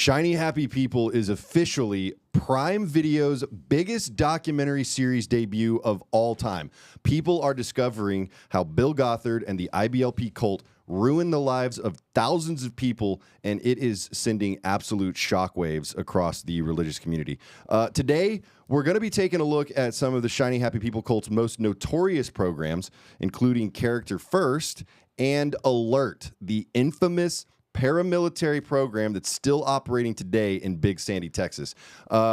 Shiny Happy People is officially Prime Video's biggest documentary series debut of all time. People are discovering how Bill Gothard and the IBLP cult ruined the lives of thousands of people, and it is sending absolute shockwaves across the religious community. Today, we're going to be taking a look at some of the Shiny Happy People cult's most notorious programs, including Character First and Alert, the infamous paramilitary program that's still operating today in Big Sandy, Texas.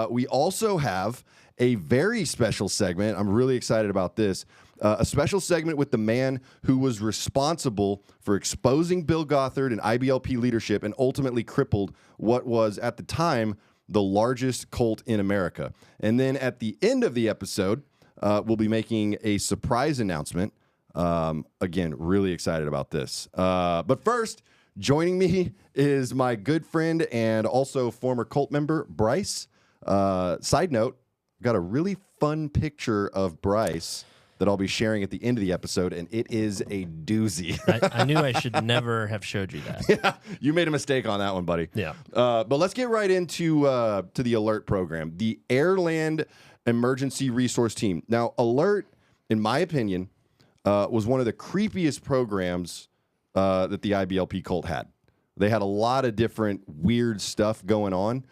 We also have a very special segment. I'm really excited about this. A special segment with the man who was responsible for exposing Bill Gothard and IBLP leadership and ultimately crippled what was, at the time, the largest cult in America. And then at the end of the episode, we'll be making a surprise announcement. Again, really excited about this. But first, joining me is my good friend and also former cult member, Brice. Side note, got a really fun picture of Brice that I'll be sharing at the end of the episode, and it is a doozy. I knew I should never have showed you that. Yeah, you made a mistake on that one, buddy. Yeah. But let's get right into to the Alert program, the Airland Emergency Resource Team. Now, Alert, in my opinion, was one of the creepiest programs that the IBLP cult had. They had a lot of different weird stuff going on,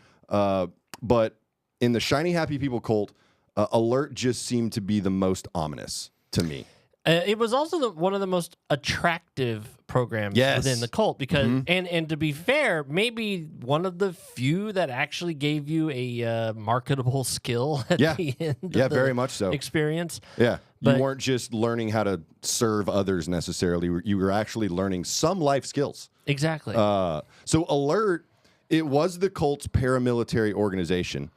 but in the Shiny Happy People cult, Alert just seemed to be the most ominous to me. It was also one of the most attractive programs within the cult because, and to be fair, maybe one of the few that actually gave you a marketable skill at the end of the very much so. experience. Yeah, But you weren't just learning how to serve others necessarily. You were actually learning some life skills. Exactly. So Alert, it was the cult's paramilitary organization,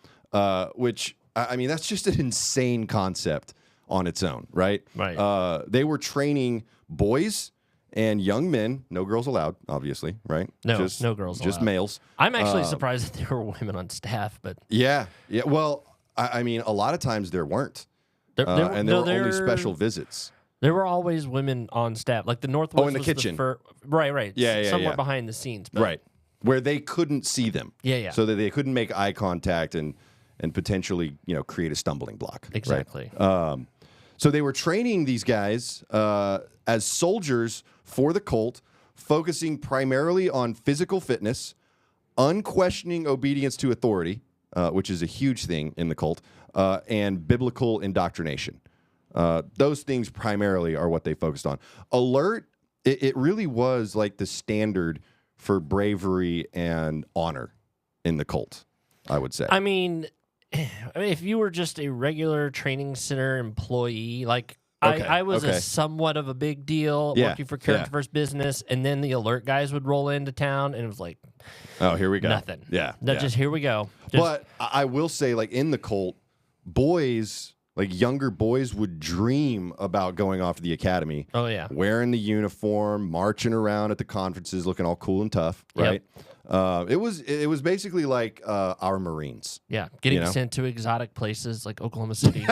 which, I mean, that's just an insane concept on its own, right? Right. They were training boys and young men, no girls allowed, obviously, right? No girls just allowed. males. I'm actually surprised that there were women on staff, but Yeah. Well, I mean, a lot of times there weren't, and there were only special visits. there were always women on staff. Like the Northwest in the was kitchen. Right. Yeah, Somewhere yeah. behind the scenes. But Right. Where they couldn't see them. Yeah. So that they couldn't make eye contact and potentially, create a stumbling block. Exactly. Right? So they were training these guys as soldiers for the cult, focusing primarily on physical fitness, unquestioning obedience to authority, which is a huge thing in the cult, and biblical indoctrination. Those things primarily are what they focused on. Alert, it really was like the standard for bravery and honor in the cult, I would say. I mean, if you were just a regular training center employee, like I was a somewhat of a big deal working for Character First Business, and then the Alert guys would roll into town, and it was like, oh, here we go. Nothing. Yeah. Just here we go. But I will say, like, in the cult, boys, like younger boys, would dream about going off to the academy. Oh, yeah. Wearing the uniform, marching around at the conferences, looking all cool and tough, right? It was basically like our Marines. Yeah, getting sent to exotic places like Oklahoma City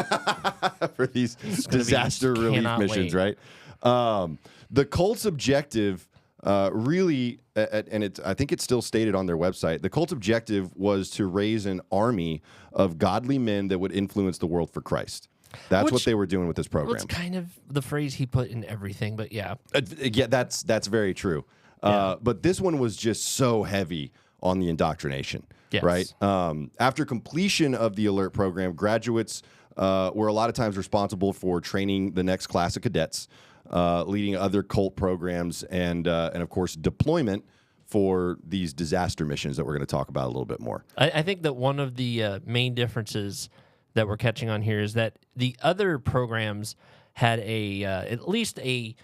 for these disaster relief missions, right? The cult's objective really, and I think it's still stated on their website, the cult's objective was to raise an army of godly men that would influence the world for Christ. That's what they were doing with this program. That's kind of the phrase he put in everything, but yeah. Yeah, that's very true. But this one was just so heavy on the indoctrination, right? After completion of the Alert program, graduates were a lot of times responsible for training the next class of cadets, leading other cult programs, and of course, deployment for these disaster missions that we're going to talk about a little bit more. I think that one of the main differences that we're catching on here is that the other programs had at least a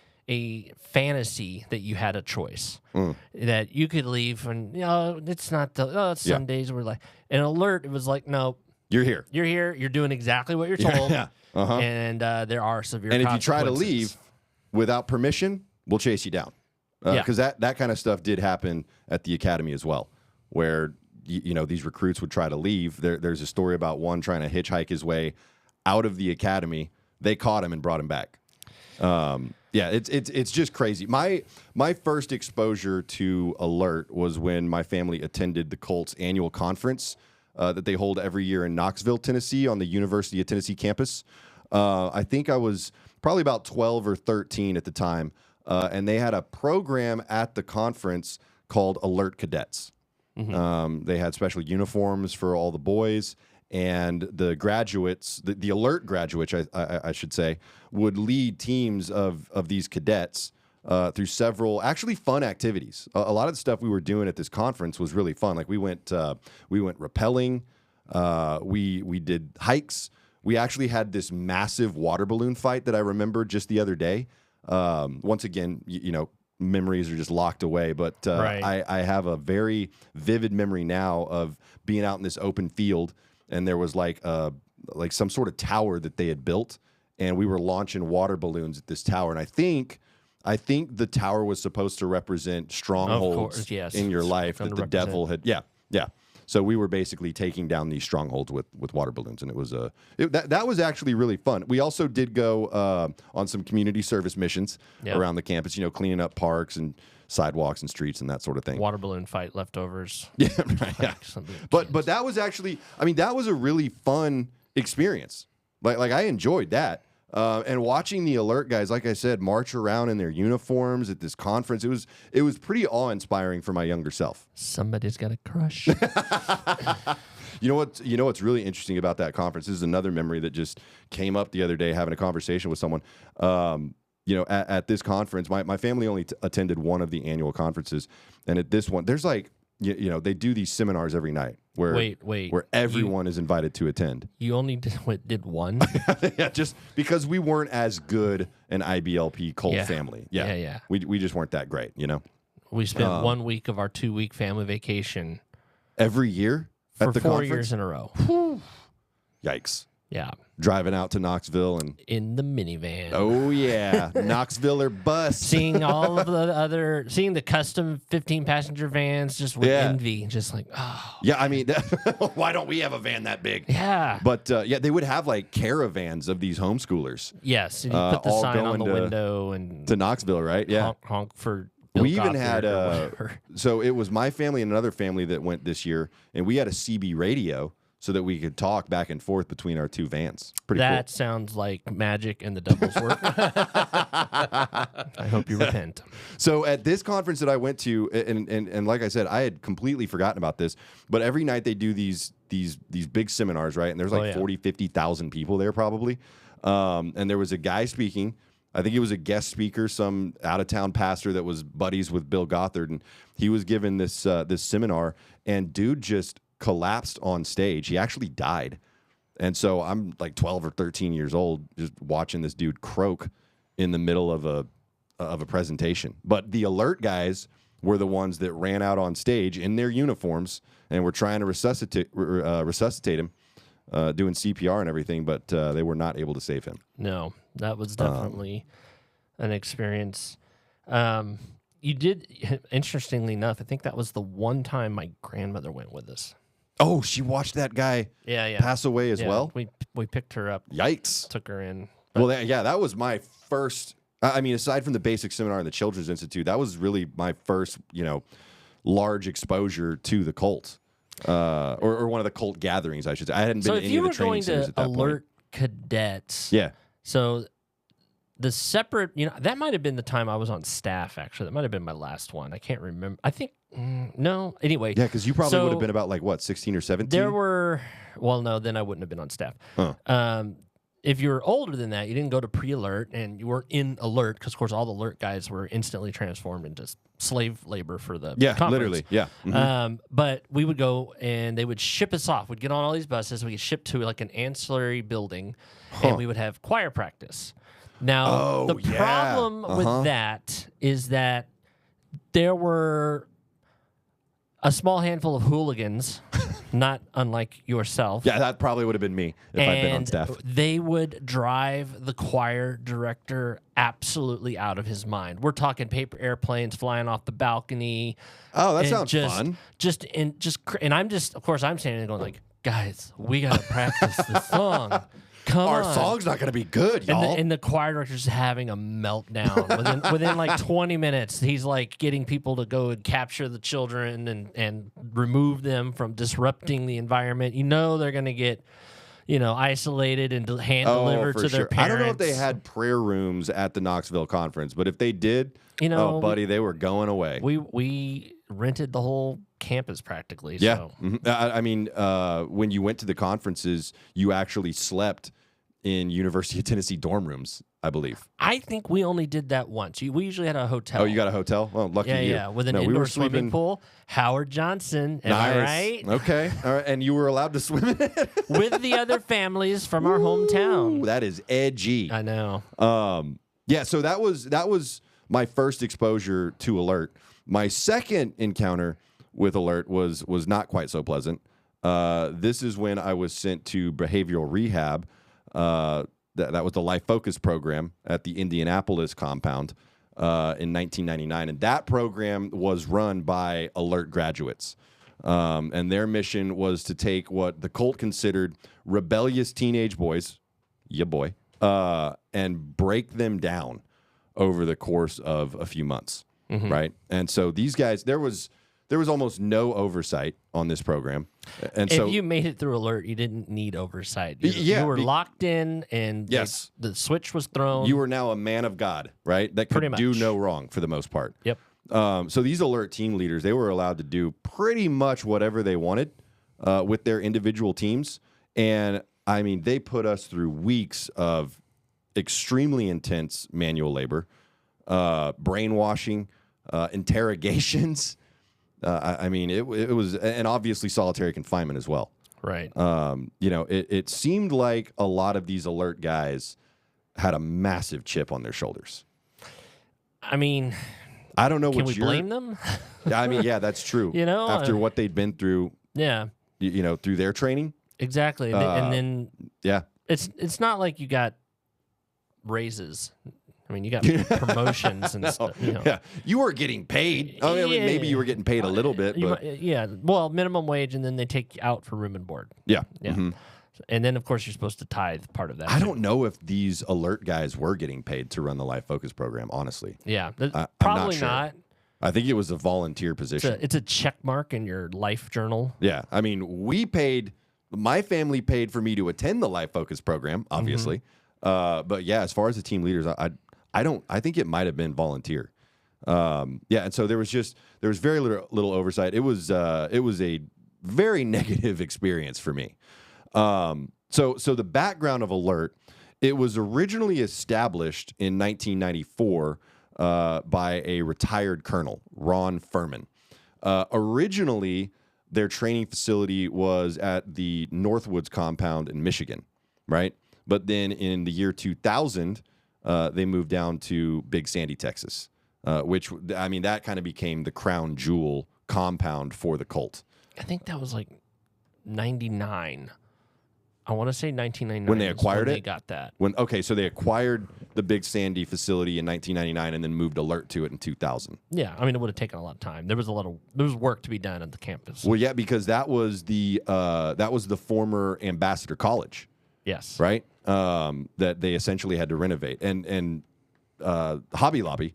fantasy that you had a choice that you could leave and it's not it's Sundays. We're like an Alert. It was like, no, you're here. You're doing exactly what you're told. And there are severe. And if you try to leave without permission, we'll chase you down. Because that kind of stuff did happen at the academy as well, where these recruits would try to leave. There's a story about one trying to hitchhike his way out of the academy. They caught him and brought him back. Yeah, it's just crazy. My first exposure to Alert was when my family attended the Colts annual conference that they hold every year in Knoxville, Tennessee, on the University of Tennessee campus. I think I was probably about 12 or 13 at the time, and they had a program at the conference called Alert Cadets. They had special uniforms for all the boys, and the graduates, the Alert graduates, I should say, would lead teams of these cadets through several actually fun activities. A lot of the stuff we were doing at this conference was really fun. Like we went rappelling, we did hikes. We actually had this massive water balloon fight that I remember just the other day. Once again, memories are just locked away, but Right. I have a very vivid memory now of being out in this open field, and there was like some sort of tower that they had built, and we were launching water balloons at this tower. And I think the tower was supposed to represent strongholds yes. in your life Gonna that the represent. devil had. Yeah. So we were basically taking down these strongholds with water balloons, and it was that was actually really fun. We also did go on some community service missions Yep. around the campus, cleaning up parks and sidewalks and streets and that sort of thing. Water balloon fight leftovers. Yeah, right, yeah. Something. But that was actually, that was a really fun experience. Like I enjoyed that. And watching the Alert guys, like I said, march around in their uniforms at this conference, it was pretty awe-inspiring for my younger self. Somebody's got a crush. You know what's really interesting about that conference? This is another memory that just came up the other day having a conversation with someone. At this conference, my family only attended one of the annual conferences, and at this one, there's like they do these seminars every night where where everyone is invited to attend. You only did one? Yeah, just because we weren't as good an IBLP cult Yeah. family. Yeah. We just weren't that great, We spent 1 week of our 2-week family vacation every year for at the 4 conference. years in a row. Yikes. Yeah. Driving out to Knoxville and In the minivan. oh yeah, Knoxville or bust. Seeing all of seeing the custom 15-passenger vans just with Yeah. envy. Just like, oh. Yeah, why don't we have a van that big? Yeah. But they would have like caravans of these homeschoolers Yes. And you put the all sign on going the to- window and to Knoxville, right? Yeah. honk, honk for Bill We even Gothard had or whatever. so it was my family and another family that went this year, and we had a CB radio so that we could talk back and forth between our two vans. Pretty That sounds like magic and the devil's work. I hope you repent. cool. So at this conference that I went to, and like I said, I had completely forgotten about this, but every night they do these big seminars, right? And there's like 40, 50,000 people there probably. And there was a guy speaking. I think he was a guest speaker, some out-of-town pastor that was buddies with Bill Gothard, and he was given this seminar, and dude just collapsed on stage. He actually died. And so I'm like 12 or 13 years old just watching this dude croak in the middle of a presentation. But the Alert guys were the ones that ran out on stage in their uniforms and were trying to resuscitate him, doing CPR and everything, but they were not able to save him. No, that was definitely an experience. You did, interestingly enough, I think that was the one time my grandmother went with us. Oh, she watched that guy pass away as well? We picked her up, Yikes. took her in. Well, that was my first. Aside from the basic seminar in the Children's Institute, that was really my first, large exposure to the cult, or one of the cult gatherings, I should say. I hadn't been So to if any you of the were training going centers to at that Alert Cadets, point. Yeah. so the separate, that might have been the time I was on staff, actually. That might have been my last one. I can't remember. I think, no. Anyway. Yeah, because you probably So would have been about, 16 or 17? There were, no, then I wouldn't have been on staff. Huh. If you were older than that, you didn't go to pre-alert and you weren't in alert because, of course, all the alert guys were instantly transformed into slave labor for the conference. Literally. Yeah. Mhm. But we would go and they would ship us off. We'd get on all these buses. We get shipped to like an ancillary building and we would have choir practice. Now, the problem with that is that there were a small handful of hooligans, not unlike yourself. Yeah, that probably would have been me if I'd been on staff. They would drive the choir director absolutely out of his mind. We're talking paper airplanes flying off the balcony. Oh, that and sounds fun. And I'm just, of course, I'm standing there going like, guys, we got to practice the song. come our on. song's not going to be good, y'all. And the choir director's having a meltdown. within like 20 minutes, he's like getting people to go and capture the children and remove them from disrupting the environment. You know they're going to get, isolated and hand delivered to their parents. I don't know if they had prayer rooms at the Knoxville conference, but if they did, buddy, they were going away. We rented the whole campus practically. Yeah. So. Mm-hmm. I mean, when you went to the conferences, you actually slept in University of Tennessee dorm rooms, I believe. I think we only did that once. We usually had a hotel. Oh, you got a hotel? Well, lucky you. Yeah, with an indoor swimming pool. Howard Johnson, am I right? Okay. All right. And you were allowed to swim in it? With the other families from our hometown. That is edgy. I know. Yeah, so that was my first exposure to Alert. My second encounter with Alert was not quite so pleasant. This is when I was sent to behavioral rehab. That was the Life Focus program at the Indianapolis compound in 1999. And that program was run by Alert graduates. And their mission was to take what the cult considered rebellious teenage boys, and break them down over the course of a few months, right? And so these guys, there was almost no oversight on this program. And if so you made it through Alert, you didn't need oversight. Yeah, you were locked in, and yes, the switch was thrown. You were now a man of God, right? That could do no wrong for the most part. Yep. So these Alert team leaders, they were allowed to do pretty much whatever they wanted with their individual teams. And, I mean, they put us through weeks of extremely intense manual labor, brainwashing, interrogations. I mean, it was, and obviously solitary confinement as well. Right. It seemed like a lot of these Alert guys had a massive chip on their shoulders. I mean, I don't know. Can we blame them? I mean, yeah, that's true. After what they'd been through. Yeah. Through their training. Exactly, and then yeah, it's not like you got raises. I mean, you got promotions and stuff. Yeah, you were getting paid. I mean, maybe you were getting paid a little bit, but well, minimum wage, and then they take you out for room and board. Yeah. Mm-hmm. And then, of course, you're supposed to tithe part of that. I don't know if these Alert guys were getting paid to run the Life Focus program, honestly. Yeah, probably not. I think it was a volunteer position. It's a check mark in your life journal. Yeah. I mean, my family paid for me to attend the Life Focus program, obviously. But yeah, as far as the team leaders, I think it might have been volunteer. And so there was very little oversight. It was a very negative experience for me. So the background of Alert, it was originally established in 1994 by a retired colonel, Ron Furman. Originally, their training facility was at the Northwoods compound in Michigan, right? But then in the year 2000, they moved down to Big Sandy, Texas, which, I mean, that kind of became the crown jewel compound for the cult. I think that was like 99. I want to say 1999. When they acquired it? They got that. So they acquired the Big Sandy facility in 1999 and then moved Alert to it in 2000. Yeah, I mean, it would have taken a lot of time. There was work to be done at the campus. Well, yeah, because that was the former Ambassador College. Yes. Right? That they essentially had to renovate. And Hobby Lobby,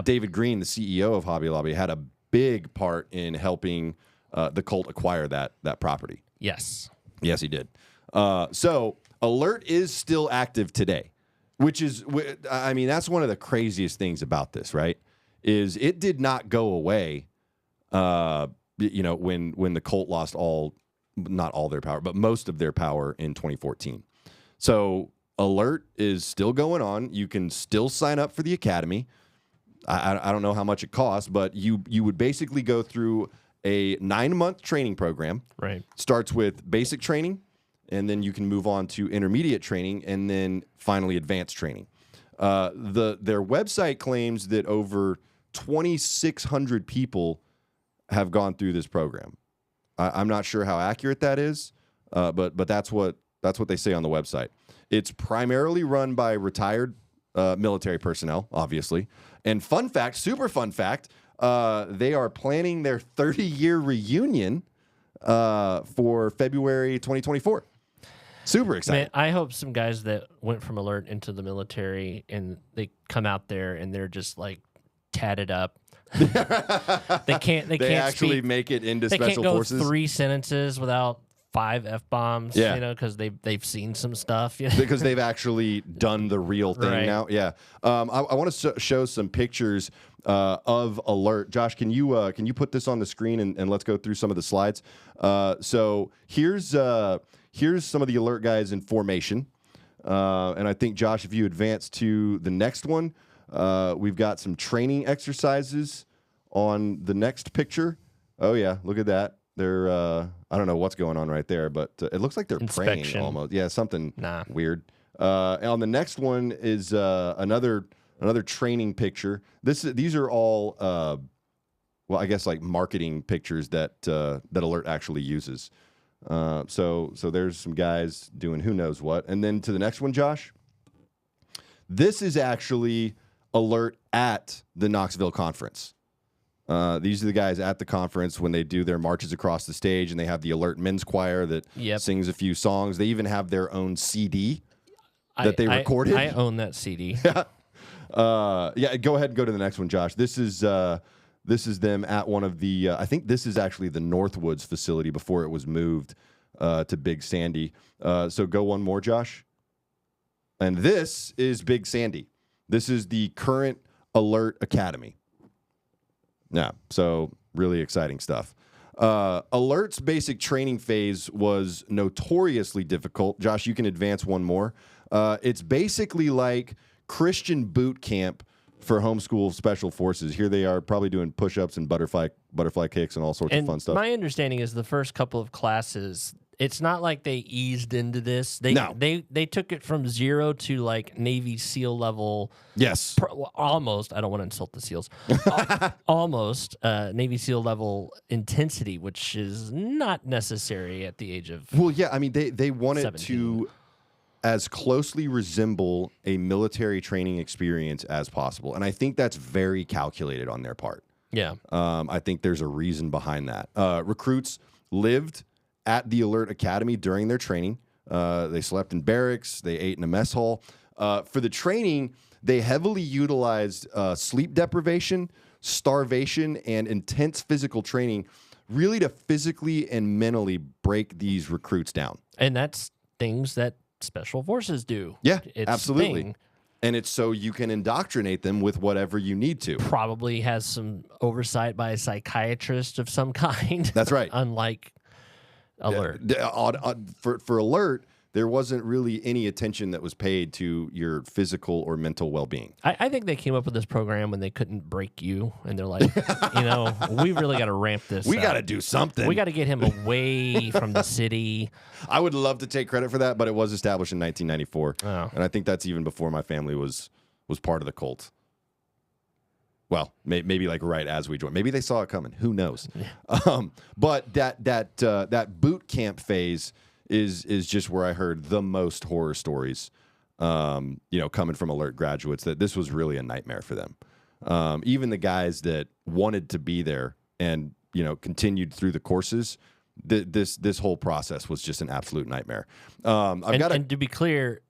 David Green, the CEO of Hobby Lobby, had a big part in helping the cult acquire that property. Yes. Yes, he did. So Alert is still active today, which is, I mean, that's one of the craziest things about this, right? Is it did not go away, when the cult lost not all their power, but most of their power in 2014. So Alert is still going on. You can still sign up for the academy. I don't know how much it costs, but you would basically go through a 9-month training program. Right. Starts with basic training, and then you can move on to intermediate training, and then finally advanced training. Their website claims that over 2,600 people have gone through this program. I'm not sure how accurate that is, but that's what they say on the website. It's primarily run by retired military personnel, obviously. And super fun fact, they are planning their 30-year reunion for February 2024. Super excited. Man, I hope some guys that went from alert into the military and they come out there and they're just like tatted up. They can't actually speak, make it into they special can't go forces 3 sentences without 5 F-bombs, Yeah. you know, because they've seen some stuff. You know? because they've actually done the real thing Right. now. Yeah. I want to show some pictures of alert. Josh, can you put this on the screen and let's go through some of the slides. So here's some of the alert guys in formation. And I think, Josh, if you advance to the next one, we've got some training exercises on the next picture. Oh yeah, look at that. They're I don't know what's going on right there, but it looks like they're praying Inspection. almost. Yeah, something Nah. weird. And on the next one is another training picture. These are all well, I guess like marketing pictures that Alert actually uses. So there's some guys doing who knows what. And then to the next one, Josh. This is actually Alert at the Knoxville conference. These are the guys at the conference when they do their marches across the stage, and they have the Alert men's choir that sings a few songs. They even have their own CD that they recorded. I own that CD. Yeah. Go ahead and go to the next one, Josh. This is them at one of the. I think this is actually the Northwoods facility before it was moved to Big Sandy. So go one more, Josh. And this is Big Sandy. This is the current Alert Academy. Yeah, so really exciting stuff. Alert's basic training phase was notoriously difficult. Josh, you can advance one more. It's basically like Christian boot camp for homeschool special forces. Here they are probably doing push-ups and butterfly kicks and all sorts of fun stuff. My understanding is the first couple of classes, it's not like they eased into this. They took it from 0 to like Navy SEAL level. Yes. Almost. I don't want to insult the SEALs. Almost Navy SEAL level intensity, which is not necessary at the age of. Well, yeah. I mean, they want 17. it to as closely resemble a military training experience as possible, and I think that's very calculated on their part. Yeah. I think there's a reason behind that. Recruits lived at the Alert Academy during their training. They slept in barracks. They ate in a mess hall. For the training, they heavily utilized sleep deprivation, starvation, and intense physical training, really to physically and mentally break these recruits down. And that's things that special forces do. Yeah, it's absolutely. Thing. And it's so you can indoctrinate them with whatever you need to. Probably has some oversight by a psychiatrist of some kind. That's right. Unlike Alert. For Alert, there wasn't really any attention that was paid to your physical or mental well-being. I think they came up with this program when they couldn't break you, and they're like, we really got to ramp this We up. got to do something. We got to get him away from the city. I would love to take credit for that, but it was established in 1994. Oh. And I think that's even before my family was part of the cult. Well, maybe like right as we joined. Maybe they saw it coming. Who knows? Yeah. But that boot camp phase is just where I heard the most horror stories. Coming from Alert graduates, that this was really a nightmare for them. Even the guys that wanted to be there and continued through the courses, this whole process was just an absolute nightmare. And to be clear,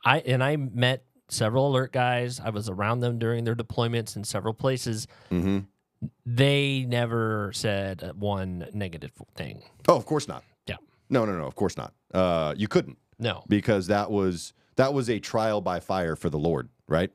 I met several Alert guys. I was around them during their deployments in several places. Mm-hmm. They never said one negative thing. Oh, of course not. Yeah. No, of course not. You couldn't. No. Because that was a trial by fire for the Lord, right?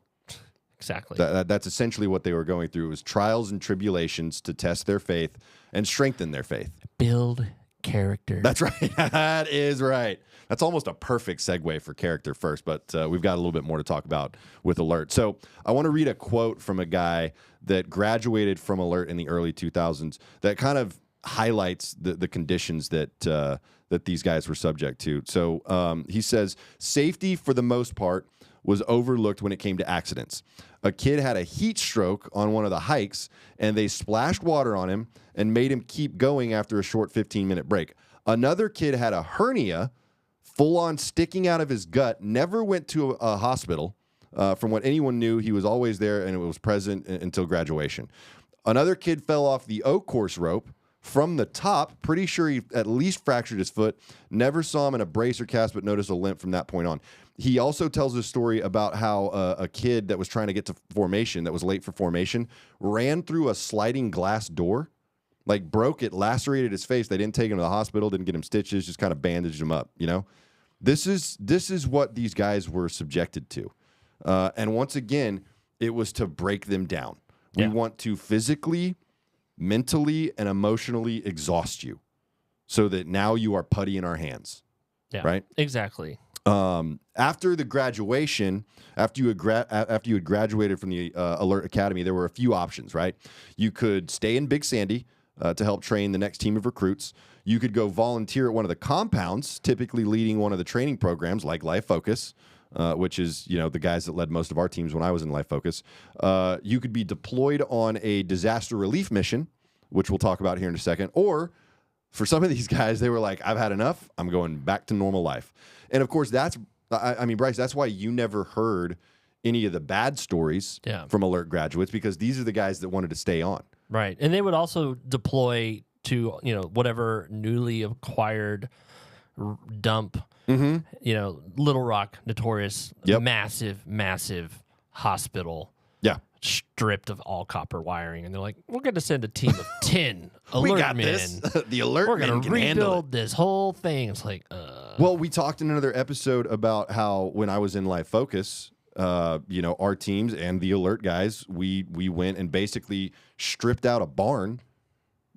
Exactly. That's essentially what they were going through. It was trials and tribulations to test their faith and strengthen their faith. Build character. That's right. That is right. That's almost a perfect segue for character first, but we've got a little bit more to talk about with Alert. So I want to read a quote from a guy that graduated from Alert in the early 2000s that kind of highlights the conditions that these guys were subject to. So he says, safety for the most part was overlooked when it came to accidents. A kid had a heat stroke on one of the hikes, and they splashed water on him and made him keep going after a short 15-minute break. Another kid had a hernia full-on sticking out of his gut, never went to a hospital. From what anyone knew, he was always there, and it was present until graduation. Another kid fell off the oak course rope, From the top, pretty sure he at least fractured his foot. Never saw him in a brace or cast, but noticed a limp from that point on. He also tells a story about how a kid that was trying to get to formation, that was late for formation, ran through a sliding glass door, like broke it, lacerated his face. They didn't take him to the hospital, didn't get him stitches, just kind of bandaged him up, you know? This is what these guys were subjected to. And once again, it was to break them down. We want to physically, mentally, and emotionally exhaust you so that now you are putty in our hands. Yeah, right? Exactly. After the graduation, after you had graduated from the Alert Academy, there were a few options, right? You could stay in Big Sandy to help train the next team of recruits. You could go volunteer at one of the compounds, typically leading one of the training programs like Life Focus, which is, you know, the guys that led most of our teams when I was in Life Focus. You could be deployed on a disaster relief mission, which we'll talk about here in a second. Or for some of these guys, they were like, I've had enough. I'm going back to normal life. And of course, I mean, Brice, that's why you never heard any of the bad stories from Alert graduates, because these are the guys that wanted to stay on. Right. And they would also deploy to, you know, whatever newly acquired dump, you know, Little Rock, notorious, massive hospital. Yeah. Stripped of all copper wiring. And they're like, we're going to send a team of 10 alert men. The alert we're men going to rebuild this whole thing. It's like, Well, we talked in another episode about how when I was in Life Focus, you know, our teams and the alert guys, we went and basically stripped out a barn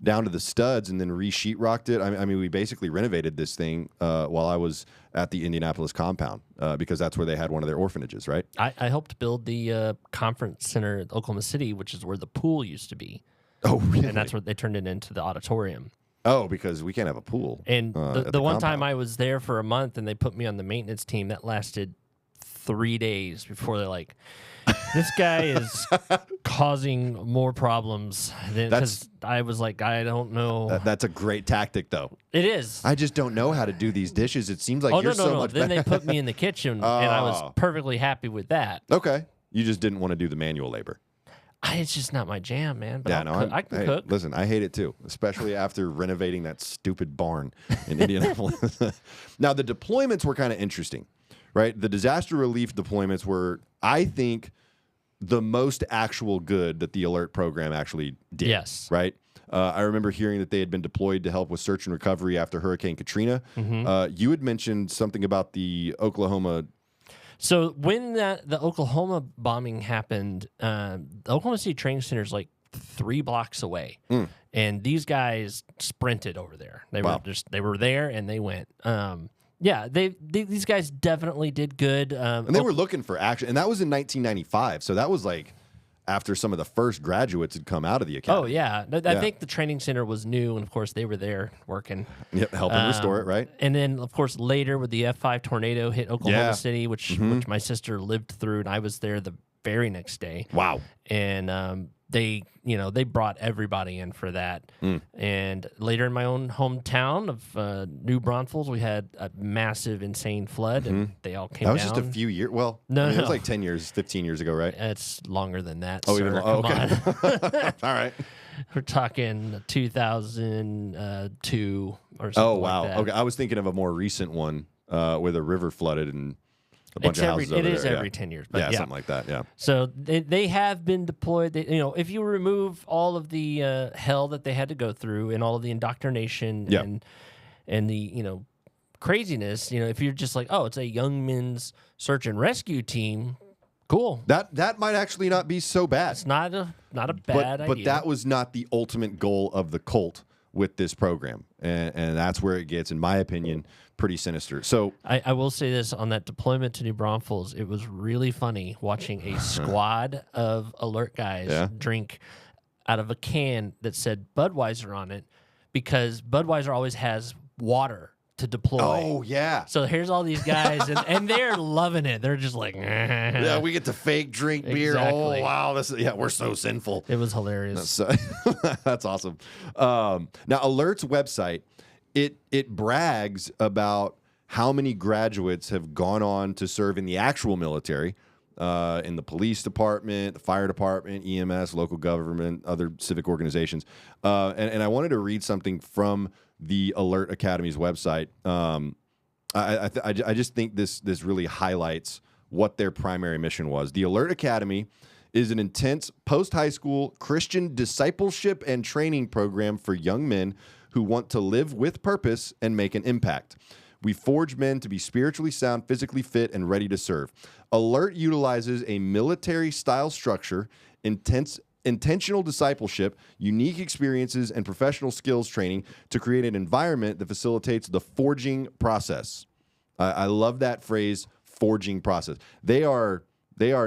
down to the studs and then re-sheetrocked it. I mean, we basically renovated this thing while I was at the Indianapolis compound because that's where they had one of their orphanages, right? I helped build the conference center at Oklahoma City, which is where the pool used to be. Oh, really? And that's where they turned it into the auditorium. Oh, because we can't have a pool. And the one time I was there for a month and they put me on the maintenance team, that lasted 3 days before they're like, this guy is causing more problems. Because I was like, I don't know. That's a great tactic, though. It is. I just don't know how to do these dishes. It seems like you're so much Then better. they put me in the kitchen, and I was perfectly happy with that. Okay. You just didn't want to do the manual labor. It's just not my jam, man. But Yeah, I can cook. Listen, I hate it too, especially after renovating that stupid barn in Indianapolis. Now, the deployments were kind of interesting, right? The disaster relief deployments were, I think, the most actual good that the alert program actually did. Yes. Right? I remember hearing that they had been deployed to help with search and recovery after Hurricane Katrina. You had mentioned something about the Oklahoma. So when the Oklahoma bombing happened, the Oklahoma City Training Center is like 3 blocks away, and these guys sprinted over there. They were there and they went. Yeah, these guys definitely did good. And they were looking for action, and that was in 1995. So that was like after some of the first graduates had come out of the academy. Oh yeah, I think the training center was new, and of course they were there working. Yep, helping restore it, right? And then of course later with the F5 tornado hit Oklahoma City, which my sister lived through, and I was there the very next day. Wow. And they brought everybody in for that. And later in my own hometown of New Braunfels, we had a massive, insane flood, and they all came down. That was just a few years. Well, no, it was like 10 years, 15 years ago, right? It's longer than that. Oh, sir. even okay. All right. We're talking 2002 or something. Oh, wow. Like that. Okay, I was thinking of a more recent one where the river flooded and a bunch of houses over there. It is every 10 years. But yeah, something like that, yeah. So they have been deployed. If you remove all of the hell that they had to go through and all of the indoctrination and the, craziness, if you're just like, oh, it's a young men's search and rescue team, cool. That might actually not be so bad. It's not a bad idea. But that was not the ultimate goal of the cult with this program. And that's where it gets, in my opinion, pretty sinister. So I will say this, on that deployment to New Braunfels, it was really funny watching a squad of alert guys drink out of a can that said Budweiser on it, because Budweiser always has water to deploy. Oh, yeah. So here's all these guys, and they're loving it. They're just like, yeah, we get to fake drink beer. Exactly. Oh, wow. We're so sinful. It was hilarious. That's awesome. Now, Alert's website, it brags about how many graduates have gone on to serve in the actual military, in the police department, the fire department, EMS, local government, other civic organizations. And I wanted to read something from the Alert Academy's website. I just think this really highlights what their primary mission was. The Alert Academy is an intense post-high school Christian discipleship and training program for young men who want to live with purpose and make an impact. We forge men to be spiritually sound, physically fit, and ready to serve. Alert utilizes a military-style structure, intentional discipleship, unique experiences, and professional skills training to create an environment that facilitates the forging process. I love that phrase, forging process. They are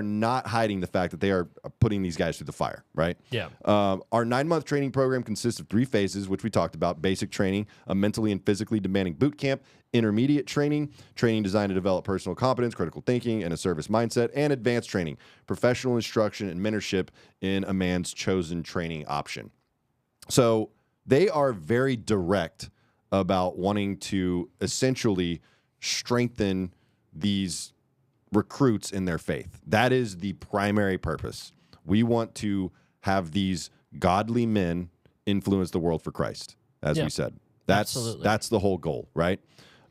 not hiding the fact that they are putting these guys through the fire, right? Yeah. Our 9-month training program consists of 3 phases, which we talked about: basic training, a mentally and physically demanding boot camp, intermediate training designed to develop personal competence, critical thinking, and a service mindset, and advanced training, professional instruction and mentorship in a man's chosen training option. So they are very direct about wanting to essentially strengthen these recruits in their faith. That is the primary purpose. We want to have these godly men influence the world for Christ, as we said. That's the whole goal, right?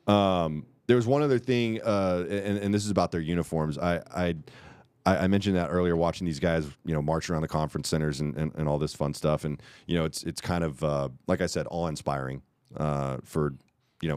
There's one other thing, and this is about their uniforms. I mentioned that earlier, watching these guys, march around the conference centers and all this fun stuff, and it's kind of like I said, awe-inspiring for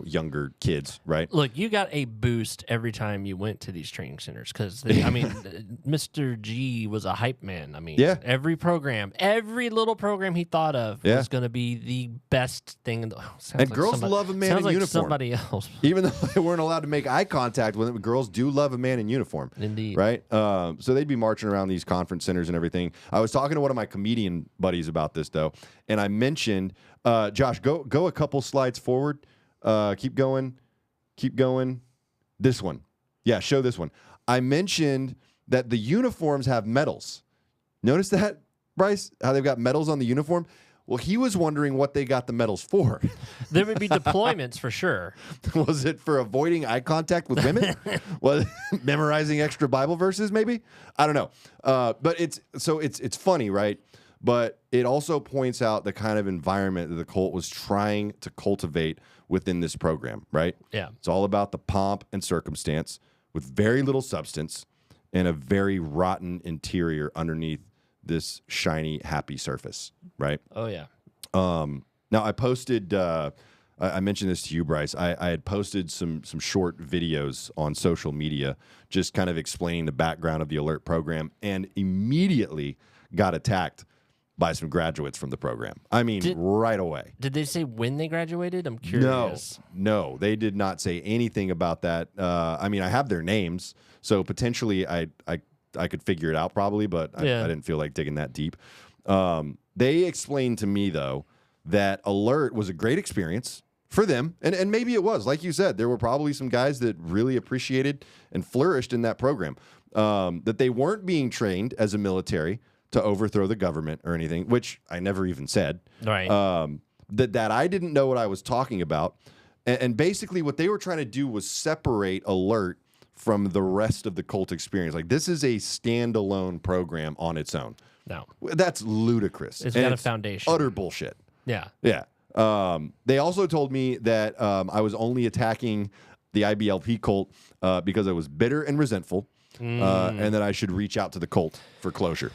younger kids, right? Look, you got a boost every time you went to these training centers because, Mr. G was a hype man. Every program, every little program he thought of was going to be the best thing. And girls love a man in uniform. Somebody else. Even though they weren't allowed to make eye contact with them, girls do love a man in uniform. Indeed. Right? So they'd be marching around these conference centers and everything. I was talking to one of my comedian buddies about this, though, and I mentioned, Josh, go a couple slides forward. Keep going. This one. Yeah, show this one. I mentioned that the uniforms have medals. Notice that, Brice? How they've got medals on the uniform? Well, he was wondering what they got the medals for. There would be deployments for sure. Was it for avoiding eye contact with women? Was it memorizing extra Bible verses, maybe? I don't know. But it's funny, right? But it also points out the kind of environment that the cult was trying to cultivate within this program, right? Yeah. It's all about the pomp and circumstance with very little substance and a very rotten interior underneath this shiny, happy surface, right? Oh, yeah. Now, I posted, I mentioned this to you, Brice. I had posted some short videos on social media just kind of explaining the background of the Alert program and immediately got attacked by some graduates from the program. Right away. Did they say when they graduated? I'm curious. No, they did not say anything about that. I have their names, so potentially I could figure it out probably, but I didn't feel like digging that deep. They explained to me, though, that Alert was a great experience for them, and maybe it was. Like you said, there were probably some guys that really appreciated and flourished in that program, that they weren't being trained as a military to overthrow the government or anything, which I never even said. Right. That I didn't know what I was talking about. And basically what they were trying to do was separate Alert from the rest of the cult experience. Like, this is a standalone program on its own. No. That's ludicrous. It's got a foundation. Utter bullshit. Yeah. Yeah. They also told me that I was only attacking the IBLP cult because I was bitter and resentful. And that I should reach out to the cult for closure.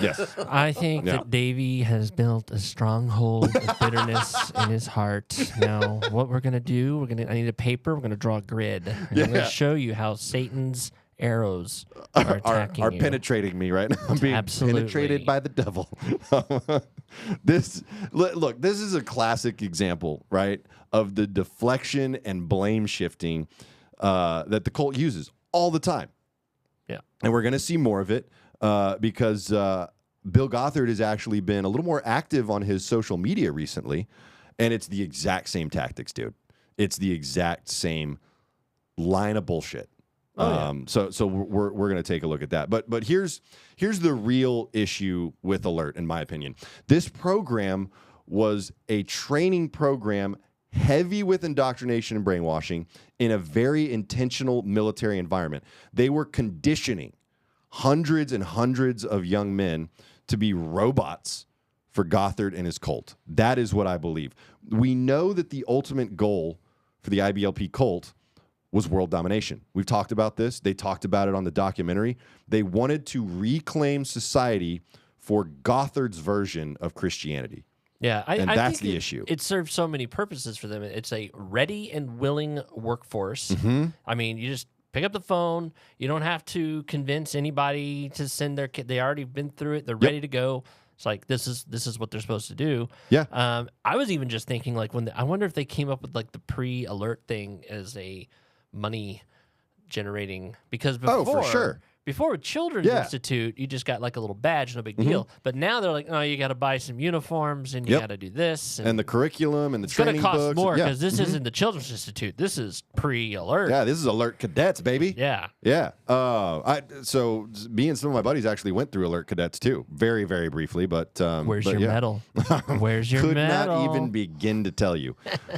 Yes. I think that Davey has built a stronghold of bitterness in his heart. Now, what we're going to do, I need a paper, we're going to draw a grid. And I'm going to show you how Satan's arrows are attacking are you. penetrating me right now. I'm being penetrated by the devil. This is a classic example, right, of the deflection and blame shifting that the cult uses all the time. Yeah. And we're going to see more of it because Bill Gothard has actually been a little more active on his social media recently, and it's the exact same tactics, dude. It's the exact same line of bullshit. So we're going to take a look at that. But here's the real issue with Alert, in my opinion. This program was a training program heavy with indoctrination and brainwashing in a very intentional military environment. They were conditioning hundreds and hundreds of young men to be robots for Gothard and his cult. That is what I believe. We know that the ultimate goal for the IBLP cult was world domination. We've talked about this. They talked about it on the documentary. They wanted to reclaim society for Gothard's version of Christianity. Yeah, and that's think the issue. It serves so many purposes for them. It's a ready and willing workforce. I mean, you just pick up the phone. You don't have to convince anybody to send their kid. They already been through it. They're ready to go. It's like this is what they're supposed to do. Yeah. I was even just thinking like I wonder if they came up with like the pre-alert thing as a money generating, because before, for sure. Before with Children's Institute, you just got like a little badge, no big deal. But now they're like, oh, you got to buy some uniforms and you got to do this. And the curriculum and the it's training gonna cost books. more because this isn't the Children's Institute. This is pre-alert. Yeah, this is alert cadets, baby. Yeah. Yeah. So me and some of my buddies actually went through alert cadets too, very, very briefly. But where's your medal? Where's your Could medal? not even begin to tell you.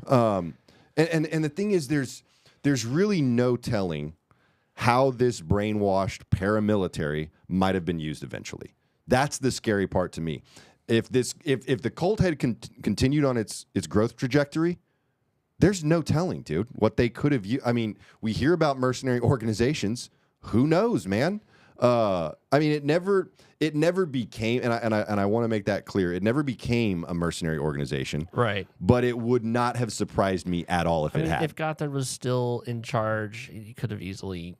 And the thing is, there's really no telling how this brainwashed paramilitary might have been used eventually. That's the scary part to me. If the cult had continued on its growth trajectory, there's no telling, dude, what they could have used. I mean, we hear about mercenary organizations. Who knows, man? I mean, it never became, and I want to make that clear. It never became a mercenary organization, right? But it would not have surprised me at all if it had. If Gothard was still in charge, he could have easily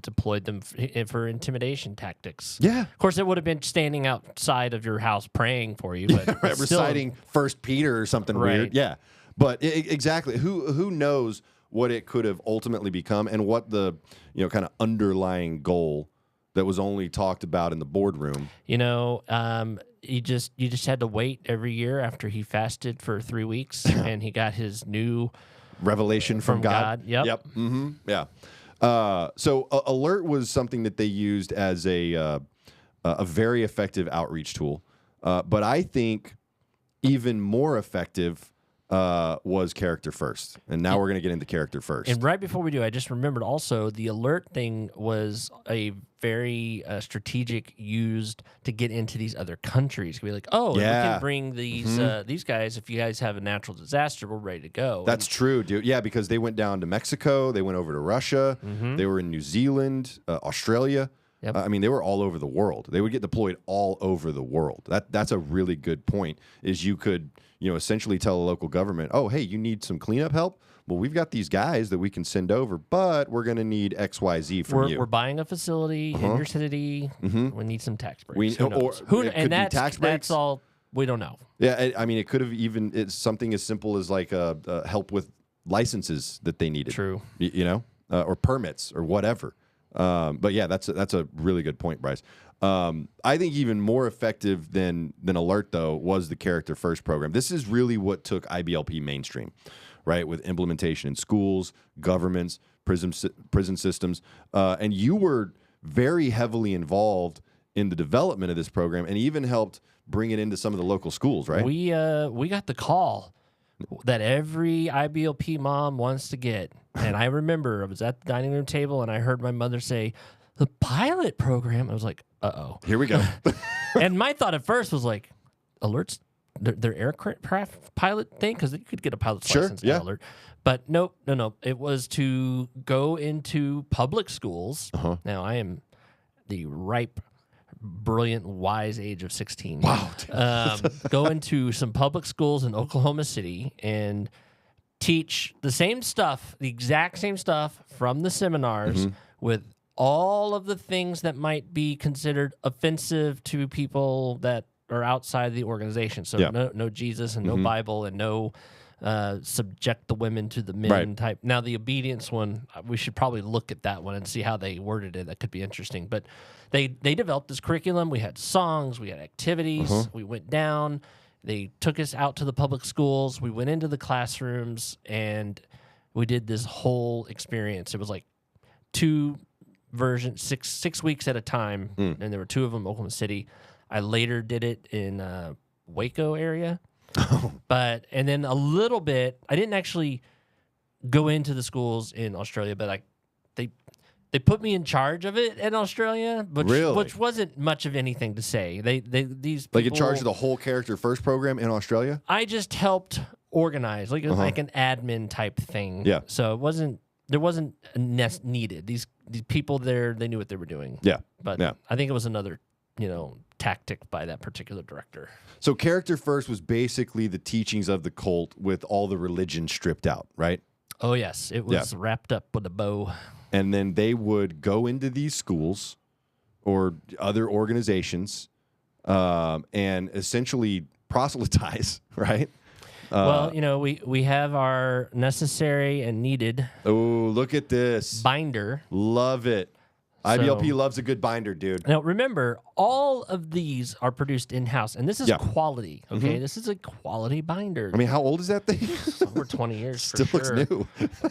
deployed them for intimidation tactics. Yeah, of course, it would have been standing outside of your house praying for you, but right, reciting First Peter or something weird. Yeah, but exactly. Who knows what it could have ultimately become, and what the kind of underlying goal that was only talked about in the boardroom. You just had to wait every year after he fasted for 3 weeks and he got his new revelation from God. Yep. Mm-hmm. Yeah. So alert was something that they used as a very effective outreach tool. But I think even more effective was character first. And now we're going to get into character first. And right before we do, I just remembered also the alert thing was a very strategic used to get into these other countries. Be like, we can bring these guys. If you guys have a natural disaster, we're ready to go. That's true, dude. Yeah, because they went down to Mexico. They went over to Russia. They were in New Zealand, Australia. Yep. I mean, they were all over the world. They would get deployed all over the world. That's a really good point, is you could essentially tell a local government, oh, hey, you need some cleanup help? Well, we've got these guys that we can send over, but we're going to need XYZ from you. We're buying a facility in your city. We need some tax breaks. That's all. We don't know. Yeah, I mean, it could have it's something as simple as like help with licenses that they needed. True. Or permits or whatever. But yeah, that's a really good point, Brice. I think even more effective than Alert, though, was the Character First program. This is really what took IBLP mainstream, right? With implementation in schools, governments, prison systems. And you were very heavily involved in the development of this program and even helped bring it into some of the local schools, right? We got the call that every IBLP mom wants to get. And I remember I was at the dining room table and I heard my mother say, the pilot program. I was like, uh-oh. Here we go. And my thought at first was like, alerts, their aircraft pilot thing? Because you could get a pilot's license in Alert. But no. It was to go into public schools. Now, I am the ripe, brilliant, wise age of 16. Wow. Go into some public schools in Oklahoma City and teach the same stuff, the exact same stuff from the seminars with all of the things that might be considered offensive to people that are outside the organization. So no Jesus and no Bible and no subject the women to the men type. Now, the obedience one, we should probably look at that one and see how they worded it. That could be interesting. But they developed this curriculum. We had songs. We had activities. We went down. They took us out to the public schools. We went into the classrooms, and we did this whole experience. It was like 2 versions, 6 weeks at a time, and there were 2 of them in Oklahoma City. I later did it in Waco area. And then a little bit, I didn't actually go into the schools in Australia, but They put me in charge of it in Australia, which wasn't much of anything to say. These people, like in charge of the whole character first program in Australia. I just helped organize, like an admin type thing. Yeah. So there wasn't a nest needed. These people there, they knew what they were doing. Yeah. But I think it was another tactic by that particular director. So character first was basically the teachings of the cult with all the religion stripped out, right? Oh yes, it was wrapped up with a bow. And then they would go into these schools or other organizations and essentially proselytize, right? Well, we have our necessary and needed. Oh, look at this Binder. Love it. IBLP loves a good binder, dude. Now, remember, all of these are produced in-house, and this is quality, okay? This is a quality binder. I mean, how old is that thing? Over 20 years, Still for sure. looks new.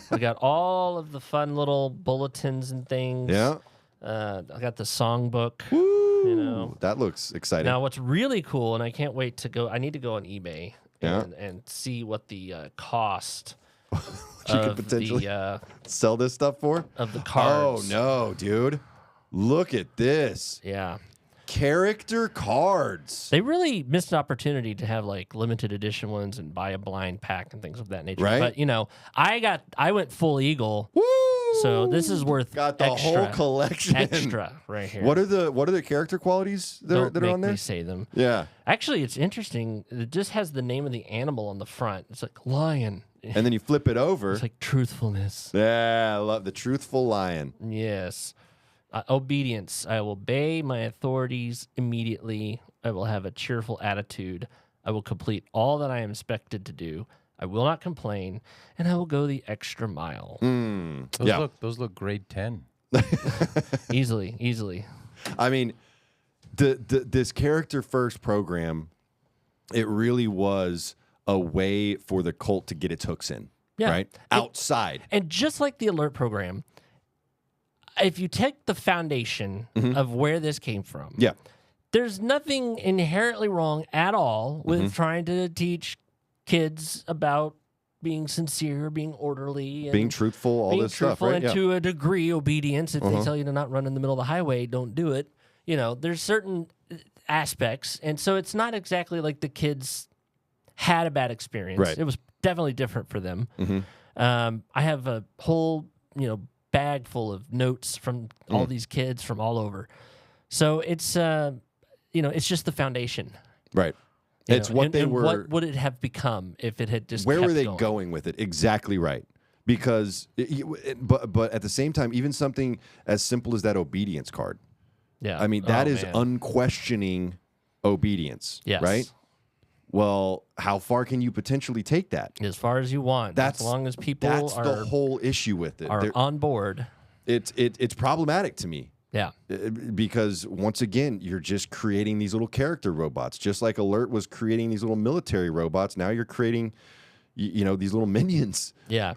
We got all of the fun little bulletins and things. Yeah. I got the songbook. Woo! That looks exciting. Now, what's really cool, and I can't wait to go, I need to go on eBay and see what the cost you could potentially sell this stuff for? Of the cards. Oh, no, dude. Look at this. Yeah. Character cards. They really missed an opportunity to have like limited edition ones and buy a blind pack and things of that nature. Right. But I went full Eagle. Woo! So this is worth got the whole collection. Extra right here. What are the character qualities that are on there? Don't make me say them. Yeah. Actually, it's interesting. It just has the name of the animal on the front. It's like lion. And then you flip it over. It's like truthfulness. Yeah, I love the truthful lion. Yes. Obedience. I will obey my authorities immediately. I will have a cheerful attitude. I will complete all that I am expected to do. I will not complain, and I will go the extra mile. Those look grade 10. Easily. I mean, this character first program, it really was a way for the cult to get its hooks in, right? Outside. And just like the alert program, if you take the foundation of where this came from, there's nothing inherently wrong at all with trying to teach kids about being sincere, being orderly, and being truthful, all this stuff, right? And to a degree, obedience. If they tell you to not run in the middle of the highway, don't do it. There's certain aspects, and so it's not exactly like the kids had a bad experience. Right. It was definitely different for them. I have a whole, bag full of notes from all these kids from all over. So it's, it's just the foundation. Right. It's what they were. What would it have become if it had just Where kept were they going? going with it? Exactly right. Because, but at the same time, even something as simple as that obedience card. Yeah. I mean, that is unquestioning obedience. Yes. Right? Well, how far can you potentially take that? As far as you want. As long as people that's the whole issue with it. Are on board. It's problematic to me. Yeah. Because once again, you're just creating these little character robots. Just like Alert was creating these little military robots, now you're creating these little minions. Yeah.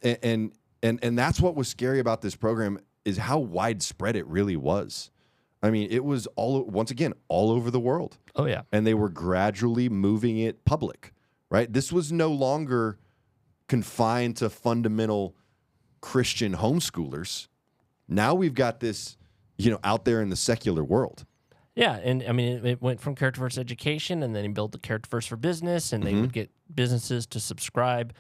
And that's what was scary about this program is how widespread it really was. I mean, it was all over the world. Oh yeah. And they were gradually moving it public, right? This was no longer confined to fundamental Christian homeschoolers. Now we've got this, out there in the secular world. Yeah, and I mean, it went from character first education, and then he built the character first for business, and they would get businesses to subscribe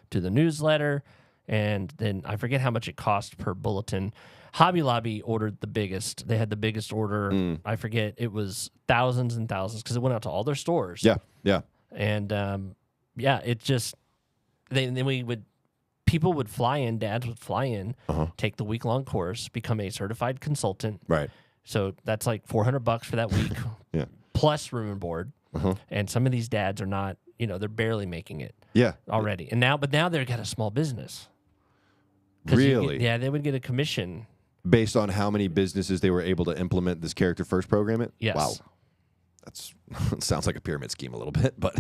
to the newsletter, and then I forget how much it cost per bulletin. Hobby Lobby ordered the biggest. They had the biggest order. I forget. It was thousands and thousands because it went out to all their stores. Yeah. And it just people would fly in, dads would fly in, take the week-long course, become a certified consultant. Right. So that's like $400 for that week, plus room and board. And some of these dads are not, they're barely making it. Already. And now they've got a small business. Really? They would get a commission. Based on how many businesses they were able to implement this character first program? Yes. Wow. That's sounds like a pyramid scheme a little bit, but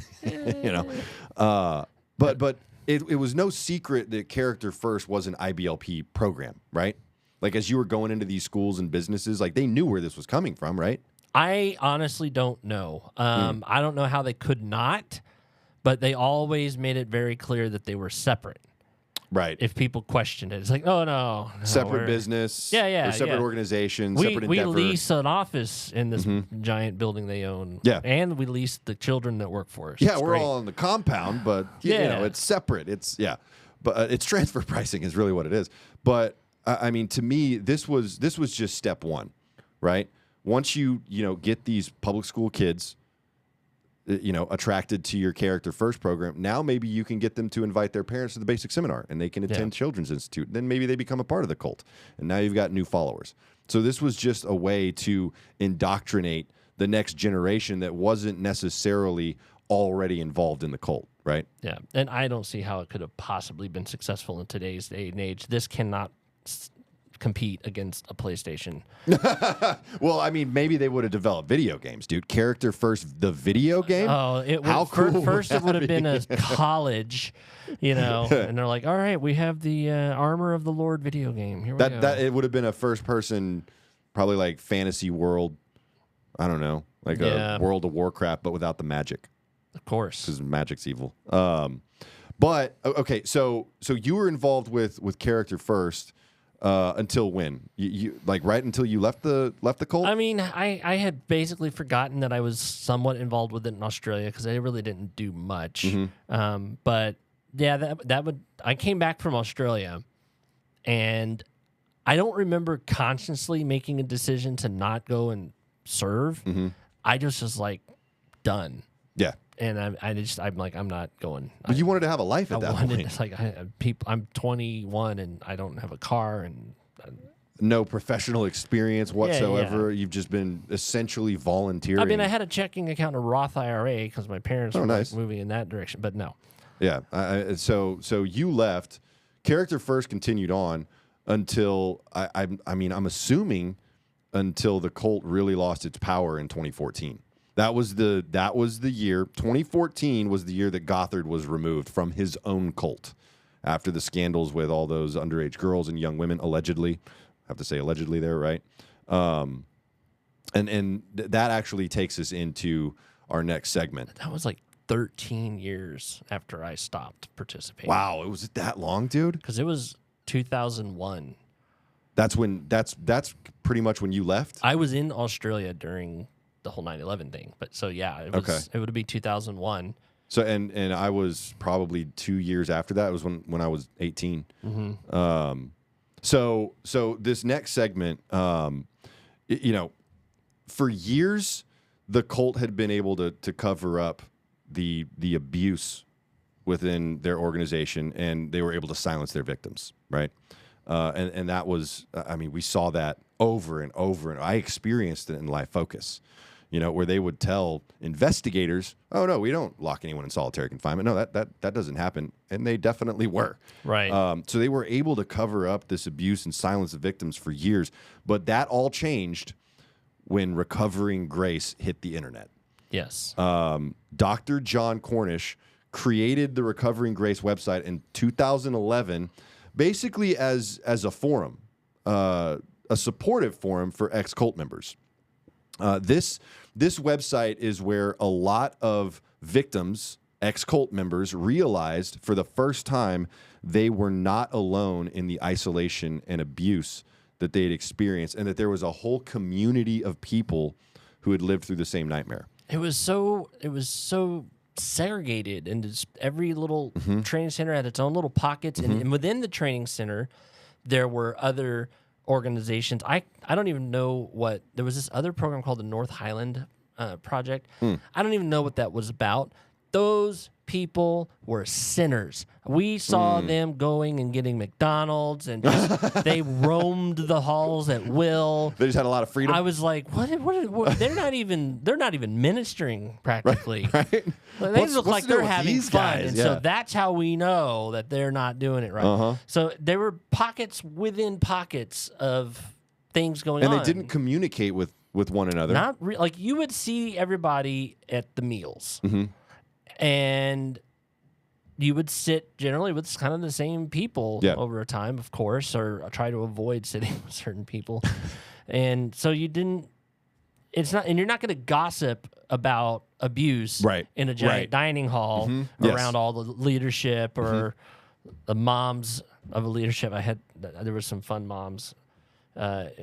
but it was no secret that character first was an IBLP program, right? Like as you were going into these schools and businesses, like they knew where this was coming from, right? I honestly don't know. I don't know how they could not, but they always made it very clear that they were separate. Right. If people questioned it, it's like, oh no, Separate business. Or separate organization. Separate we endeavor. lease an office in this giant building they own. Yeah. And we lease the children that work for us. Yeah, It's we're great. all on the compound, but you know, it's separate. But it's transfer pricing is really what it is. But I mean, to me, this was just step one, right? Once you get these public school kids, attracted to your Character First program, now maybe you can get them to invite their parents to the basic seminar, and they can attend Children's Institute. Then maybe they become a part of the cult, and now you've got new followers. So this was just a way to indoctrinate the next generation that wasn't necessarily already involved in the cult, right? Yeah, and I don't see how it could have possibly been successful in today's day and age. This cannot compete against a PlayStation. Well, I mean, maybe they would have developed video games, dude. Character First, the video game. Oh, How cool first it would have be? been a college, and they're like, all right, we have the Armor of the Lord video game. Here we go. That it would have been a first person, probably like fantasy world. I don't know, like a World of Warcraft, but without the magic. Of course, because magic's evil. But okay, so you were involved with Character First until when? You like right until you left the cult? I mean, I had basically forgotten that I was somewhat involved with it in Australia because I really didn't do much. But yeah, I came back from Australia, and I don't remember consciously making a decision to not go and serve. I just was like done. Yeah. And I'm like, I'm not going. But you wanted to have a life at that point. It's like I'm 21 and I don't have a car and no professional experience whatsoever. You've just been essentially volunteering. I mean, I had a checking account in a Roth IRA because my parents were nice. moving in that direction, but no. Yeah. So you left. Character First continued on until I'm assuming until the cult really lost its power in 2014. That was the year. 2014 was the year that Gothard was removed from his own cult after the scandals with all those underage girls and young women, allegedly. I have to say allegedly there, right? And that actually takes us into our next segment. That was like 13 years after I stopped participating. Wow, it was that long, dude? Because it was 2001. That's pretty much when you left? I was in Australia during the whole 9/11 thing, but so yeah, it would be 2001. So and I was probably 2 years after that. It was when I was 18. So this next segment, for years the cult had been able to cover up the abuse within their organization, and they were able to silence their victims, right? And that was, I mean, we saw that over and over, and I experienced it in Live Focus. Where they would tell investigators, "Oh no, we don't lock anyone in solitary confinement. No, that doesn't happen," and they definitely were. Right. So they were able to cover up this abuse and silence the victims for years, but that all changed when Recovering Grace hit the internet. Yes. Dr. John Cornish created the Recovering Grace website in 2011, basically as a forum, a supportive forum for ex-cult members. This website is where a lot of victims, ex-cult members, realized for the first time they were not alone in the isolation and abuse that they had experienced, and that there was a whole community of people who had lived through the same nightmare. It was so segregated, and just every little training center had its own little pockets, and within the training center, there were other organizations. I don't even know what, there was this other program called the North Highland Project. I don't even know what that was about. Those people were sinners. We saw them going and getting McDonald's, and just, they roamed the halls at will. They just had a lot of freedom. I was like, what they're not even ministering practically. Right? They look like they're having fun. Guys? And Yeah. so that's how we know that they're not doing it right. So there were pockets within pockets of things going on. And they didn't communicate with one another. Like you would see everybody at the meals. And you would sit generally with kind of the same people over a time, of course, or try to avoid sitting with certain people. And so you're not going to gossip about abuse in a giant dining hall around all the leadership or the moms of a leadership. There were some fun moms that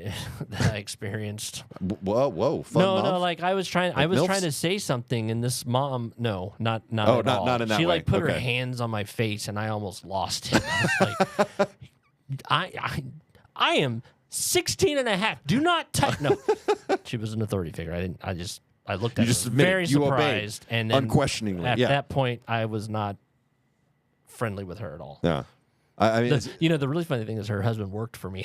I experienced. Whoa, fun moms? No, like I was trying to say something, and this mom, not at all. Not in that She way. like put her Okay. hands on my face, and I almost lost it. I was like, I am 16 and a half. Do not touch. No, she was an authority figure. I looked at You just her submitted. very You obeyed. surprised, and then Unquestioningly. at Yeah. that point, I was not friendly with her at all. Yeah. I mean, The really funny thing is her husband worked for me.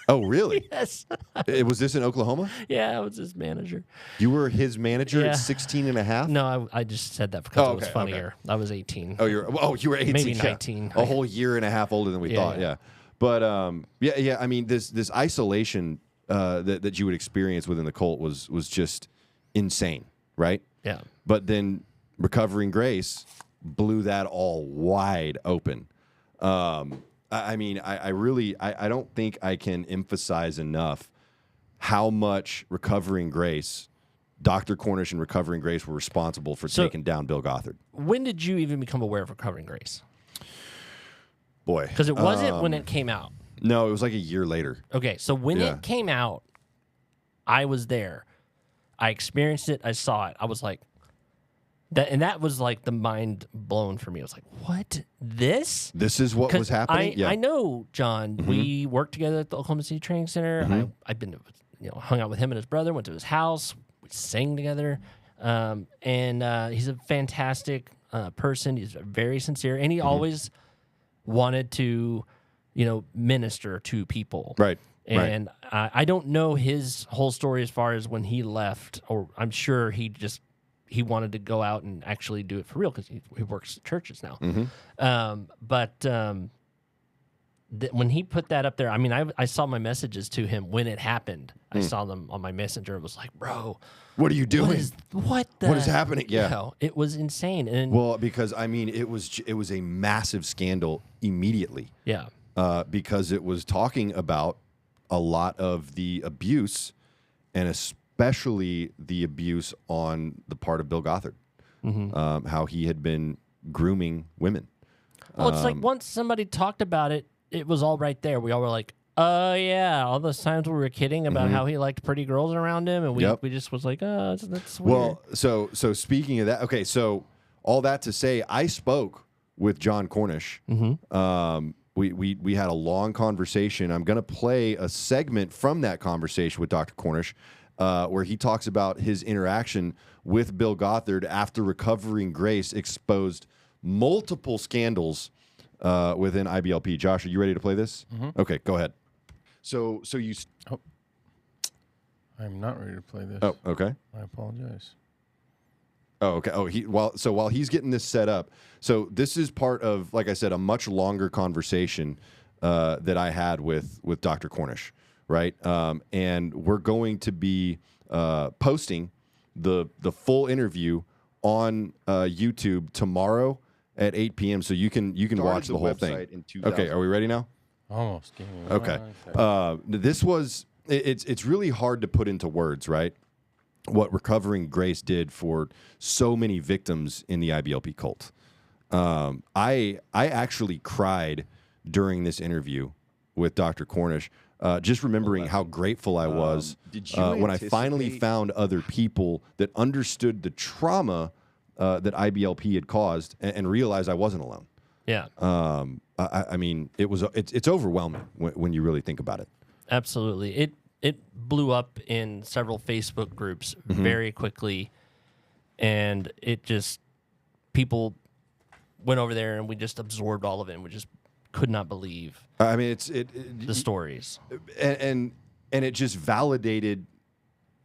oh, really? Yes. Was this in Oklahoma? Yeah, I was his manager. You were his manager Yeah. at 16 and a half? No, I just said that because Oh, it was okay, funnier. I was 18. Oh, you were 18. Maybe yeah. 19. A whole year and a half older than we thought. yeah. Yeah. But yeah. I mean, this isolation that you would experience within the cult was just insane, right? Yeah. But then Recovering Grace blew that all wide open. I mean, I really don't think I can emphasize enough how much Recovering Grace, Dr. Cornish and Recovering Grace were responsible for taking down Bill Gothard. When did you even become aware of Recovering Grace? Boy. Because it wasn't when it came out. No, it was like a year later. Okay, so when Yeah. it came out, I was there. I experienced it. I saw it. I was like, that was like the mind blown for me. I was like, what? This? This is what was happening? I know, John. We worked together at the Oklahoma City Training Center. I've been, hung out with him and his brother, went to his house. We sang together. And he's a fantastic person. He's very sincere. And he always wanted to, minister to people. Right. And I don't know his whole story as far as when he left, or I'm sure he wanted to go out and actually do it for real because he works at churches now. When he put that up there, I mean, I saw my messages to him when it happened. I saw them on my messenger. It was like, bro, what are you doing? What is happening? Yeah. It was insane. And Well, because I mean, it was a massive scandal immediately. yeah, Because it was talking about a lot of the abuse, and especially the abuse on the part of Bill Gothard, how he had been grooming women. well, it's like once somebody talked about it, it was all right there. We all were like, oh, yeah, all those times we were kidding about how he liked pretty girls around him, and we just was like, oh, that's weird. Well, so speaking of that, okay, so all that to say, I spoke with John Cornish. We had a long conversation. I'm going to play a segment from that conversation with Dr. Cornish, where he talks about his interaction with Bill Gothard after Recovering Grace exposed multiple scandals within IBLP. Josh, are you ready to play this? Okay, go ahead. So you. I'm not ready to play this. Oh, okay. I apologize. Oh, okay. Oh, while he's getting this set up, so this is part of, like I said, a much longer conversation that I had with Dr. Cornish, right? And we're going to be posting the full interview on YouTube tomorrow at 8 p.m. So you can watch the whole thing. Okay, are we ready now? Almost. Give me Okay. This was it's really hard to put into words, right? What Recovering Grace did for so many victims in the IBLP cult. I actually cried during this interview with Dr. Cornish, just remembering how grateful I was when I finally found other people that understood the trauma that IBLP had caused and realized I wasn't alone. yeah, I mean, it's overwhelming when you really think about it. absolutely. It blew up in several Facebook groups very quickly, and it just people went over there and we just absorbed all of it, and we just could not believe I mean, the stories. and it just validated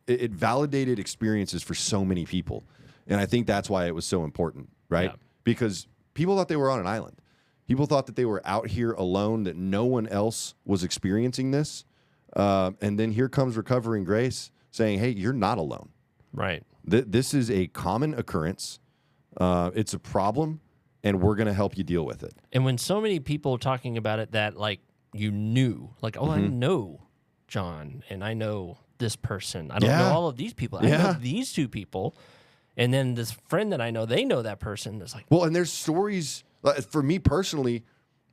experiences for so many people, and I think that's why it was so important, right? Yeah. Because people thought they were on an island. People thought that they were out here alone, that no one else was experiencing this. And then here comes Recovering Grace saying, hey, you're not alone. Right. This is a common occurrence. It's a problem, and we're going to help you deal with it. And when so many people are talking about it that, like, you knew, like, oh, I know John, and I know this person. I don't know all of these people. I know these two people. And then this friend that I know, they know that person. It's like, well, and there's stories, for me personally,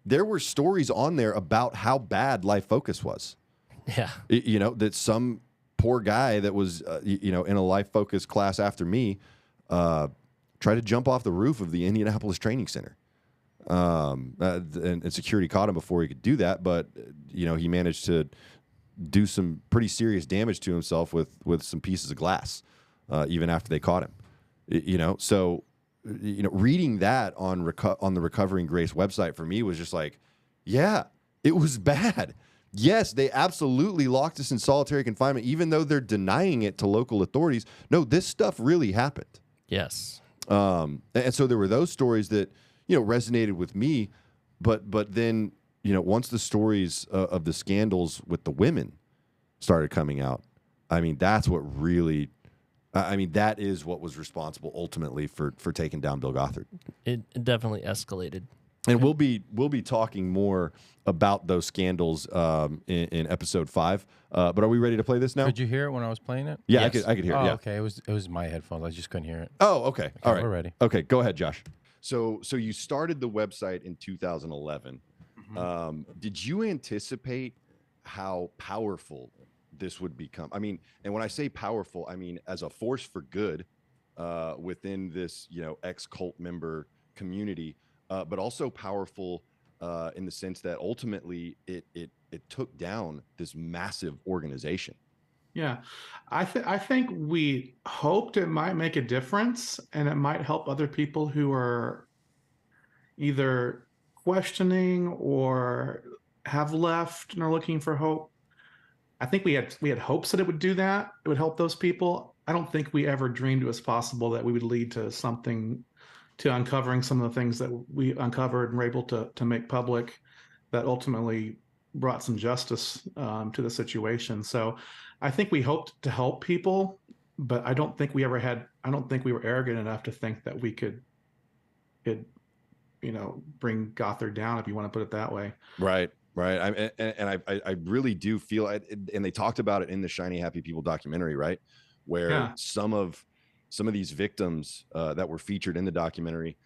there were stories on there about how bad Life Focus was. Yeah. You know, that some poor guy that was, you know, in a Life Focus class after me tried to jump off the roof of the Indianapolis Training Center. And security caught him before he could do that. But, you know, he managed to do some pretty serious damage to himself with some pieces of glass, even after they caught him. You know, so, you know, reading that on the Recovering Grace website for me was just like, yeah, it was bad. Yes, they absolutely locked us in solitary confinement, even though they're denying it to local authorities. No, this stuff really happened. Yes. And so there were those stories that, you know, resonated with me, but then, you know, once the stories of the scandals with the women started coming out, I mean, that's what really, I mean, that is what was responsible ultimately for taking down Bill Gothard. It definitely escalated. And we'll be talking more about those scandals in episode 5. But are we ready to play this now? Could you hear it when I was playing it? Yeah, Yes. I could hear it. Oh, Yeah. okay. It was my headphones. I just couldn't hear it. Oh, okay. All right. We're ready. Okay, go ahead, Josh. So you started the website in 2011. Did you anticipate how powerful this would become? I mean, and when I say powerful, I mean as a force for good within this, you know, ex-cult member community, but also powerful in the sense that ultimately it took down this massive organization. Yeah, I think we hoped it might make a difference, and it might help other people who are either questioning or have left and are looking for hope. I think we had hopes that it would do that. It would help those people. I don't think we ever dreamed it was possible that we would lead to something, to uncovering some of the things that we uncovered and were able to make public that ultimately brought some justice to the situation. So I think we hoped to help people, but I don't think we were arrogant enough to think that we could, you know, bring Gothard down, if you want to put it that way. Right. I really do feel, and they talked about it in the Shiny Happy People documentary, right? Where some of these victims that were featured in the documentary,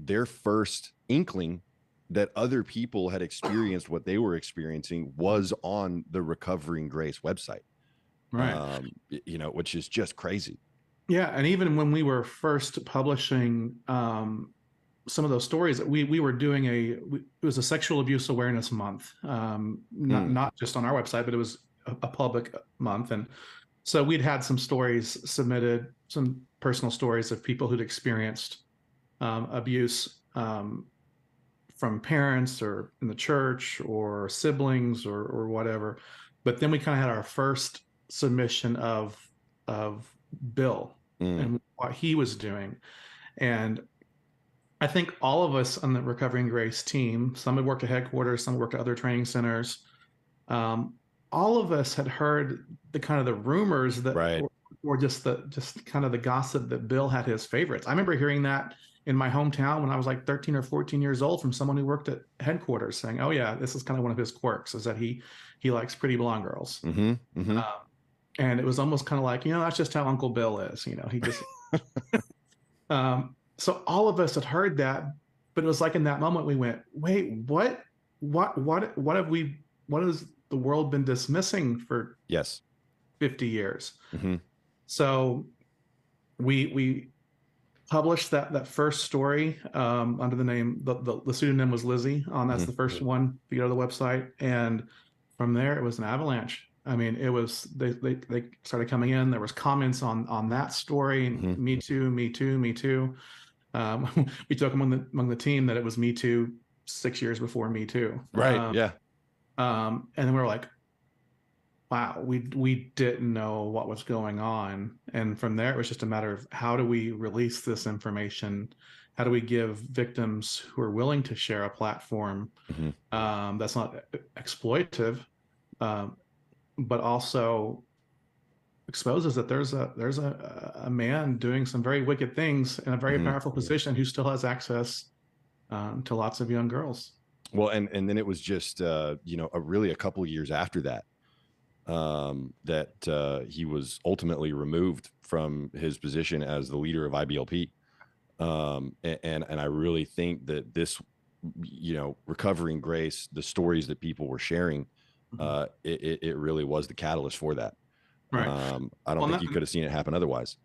their first inkling that other people had experienced what they were experiencing was on the Recovering Grace website. Right. You know, which is just crazy. Yeah. And even when we were first publishing some of those stories, that we were doing it was a sexual abuse awareness month, not just on our website, but it was a public month. And so we'd had some stories submitted, some personal stories of people who'd experienced abuse from parents or in the church or siblings or whatever. But then we kind of had our first submission of Bill and what he was doing. And I think all of us on the Recovering Grace team, some had worked at headquarters, some worked at other training centers. All of us had heard the kind of the rumors that, right, or just kind of the gossip that Bill had his favorites. I remember hearing that in my hometown when I was like 13 or 14 years old from someone who worked at headquarters, saying, "Oh yeah, this is kind of one of his quirks, is that he likes pretty blonde girls." And it was almost kind of like, you know, that's just how Uncle Bill is. You know, he just. So all of us had heard that, but it was like in that moment we went, "Wait, what has the world been dismissing for 50 years?" So we published that first story under the name, the pseudonym was Lizzie. That's the first one if you go to the website, and from there it was an avalanche. I mean, it was they started coming in. There was comments on that story. Me too, me too, me too. We took among the team that it was Me Too 6 years before Me Too. Right. And then we were like, wow, we didn't know what was going on. And from there, it was just a matter of how do we release this information? How do we give victims who are willing to share a platform that's not exploitative, but also exposes that there's a man doing some very wicked things in a very powerful position who still has access to lots of young girls. Well, and then it was just you know, really a couple of years after that that he was ultimately removed from his position as the leader of IBLP, and I really think that this recovering grace, the stories that people were sharing, it really was the catalyst for that. Right. I don't think you could have seen it happen otherwise.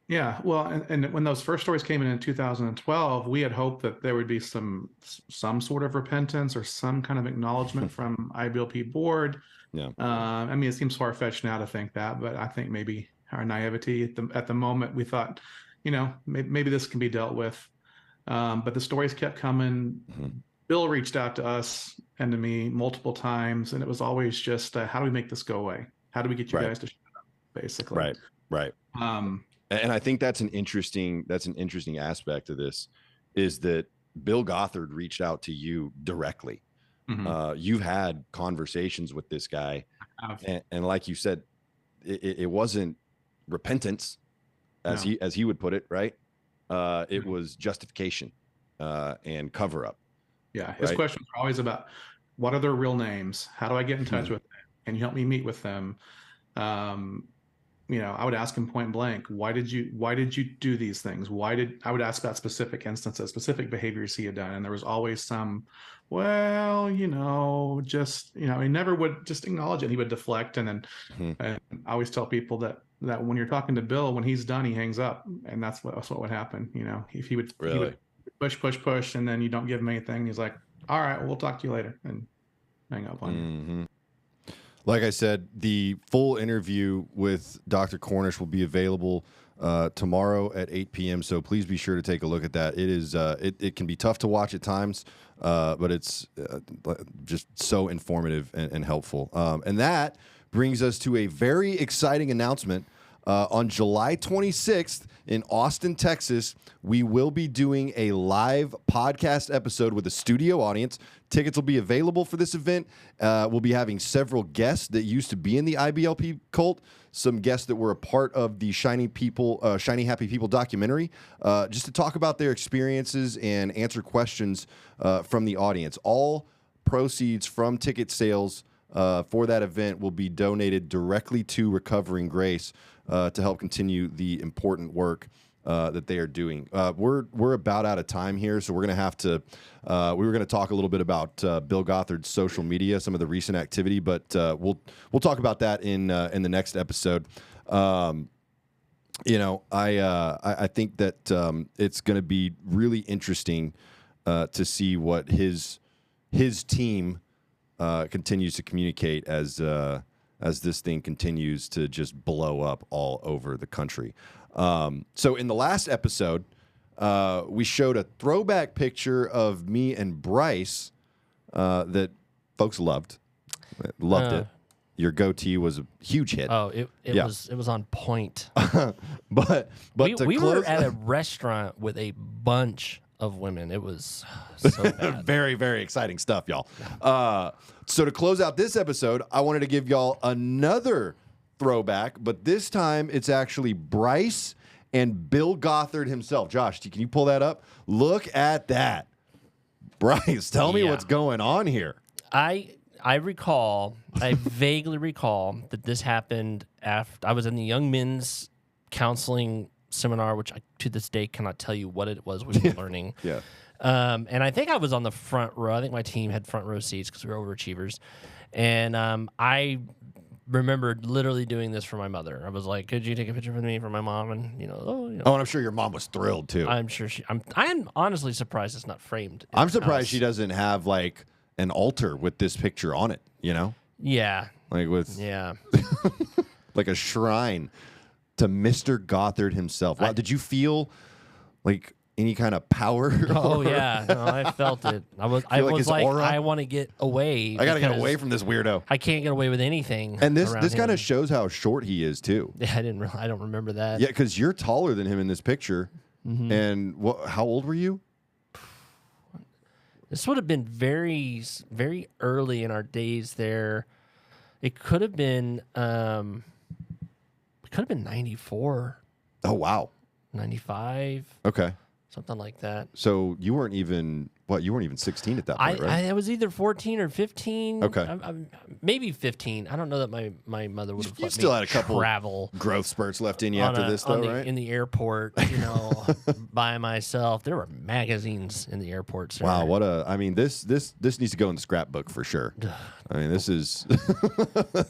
Yeah, well, and when those first stories came in 2012, we had hoped that there would be some sort of repentance or some kind of acknowledgement from IBLP board. Yeah. I mean, it seems far-fetched now to think that, but I think maybe our naivety at the moment, we thought, maybe this can be dealt with. But the stories kept coming. Bill reached out to us and to me multiple times, and it was always just, how do we make this go away? How do we get you guys to shut up, basically? Right. And I think that's an interesting aspect of this, is that Bill Gothard reached out to you directly. You've had conversations with this guy, and like you said, it wasn't repentance, as he would put it, right? It was justification and cover up. Yeah, his questions were always about, what are their real names? How do I get in touch with them? Can you help me meet with them? I would ask him point blank, why did you do these things? I would ask about specific instances, specific behaviors he had done. And there was always some, he never would just acknowledge it. He would deflect. And then and I always tell people that when you're talking to Bill, when he's done, he hangs up. And that's what would happen. If he would push, and then you don't give him anything. He's like, all right, we'll talk to you later, and hang up on you. Like I said, the full interview with Dr. Cornish will be available tomorrow at 8 p.m. So please be sure to take a look at that. It is it can be tough to watch at times, but it's just so informative and helpful. And that brings us to a very exciting announcement. On July 26th in Austin, Texas, we will be doing a live podcast episode with a studio audience. Tickets will be available for this event. We'll be having several guests that used to be in the IBLP cult, some guests that were a part of the Shiny Happy People documentary, just to talk about their experiences and answer questions from the audience. All proceeds from ticket sales for that event will be donated directly to Recovering Grace to help continue the important work that they are doing. We're about out of time here, so we're going to have to. We were going to talk a little bit about Bill Gothard's social media, some of the recent activity, but we'll talk about that in the next episode. I think that it's going to be really interesting to see what his team continues to communicate as this thing continues to just blow up all over the country. So in the last episode, we showed a throwback picture of me and Brice that folks loved it. Your goatee was a huge hit. Oh, it was on point. but we were at a restaurant with a bunch of women. It was so bad. Very, very exciting stuff, y'all. So to close out this episode, I wanted to give y'all another throwback, but this time it's actually Brice and Bill Gothard himself. Josh, can you pull that up? Look at that. Brice, tell me what's going on here. I vaguely recall that this happened after I was in the young men's counseling seminar, which I, to this day, cannot tell you what it was we were learning. Yeah. And I think I was on the front row. I think my team had front row seats because we were overachievers. And I remembered literally doing this for my mother. I was like, "Could you take a picture with me for my mom?" And and I'm sure your mom was thrilled too. I'm sure I'm honestly surprised it's not framed. I'm surprised she doesn't have like an altar with this picture on it. Yeah. Like with yeah, like a shrine to Mr. Gothard himself. Wow, did you feel like any kind of power? Oh yeah, no, I felt it. I was like aura? I want to get away. I gotta get away from this weirdo. I can't get away with anything. And this kind of shows how short he is too. Yeah, I don't remember that. Yeah, because you're taller than him in this picture. And how old were you? This would have been very, very early in our days there. It could have been 94. Oh wow. 95. Okay. Something like that. So you weren't even what? You weren't even 16 at that point, right? I was either 14 or 15. Okay. Maybe 15. I don't know that my mother would have You let still me had a couple travel growth spurts left in you after this, though, right? in the airport, by myself. There were magazines in the airport, sir. Wow, I mean, this needs to go in the scrapbook for sure. I mean, this is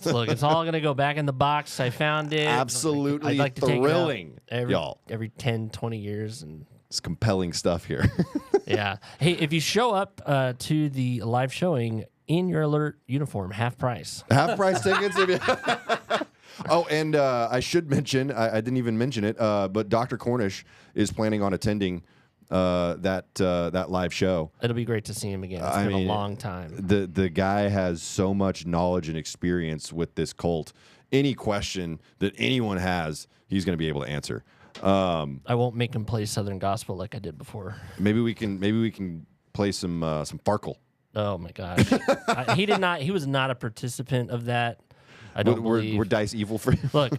Look, it's all going to go back in the box. I found it. absolutely I'd like to take it out y'all. every 10, 20 years. And It's compelling stuff here. yeah. Hey, if you show up to the live showing in your alert uniform, half price. Half price tickets. Oh, and I should mention, I didn't even mention it, but Dr. Cornish is planning on attending that live show. It'll be great to see him again. It's been a long time. The guy has so much knowledge and experience with this cult. Any question that anyone has, he's going to be able to answer. I won't make him play Southern Gospel like I did before. Maybe we can play some Farkle. Oh my gosh, he was not a participant of that. I don't believe. Were dice evil for you? Look,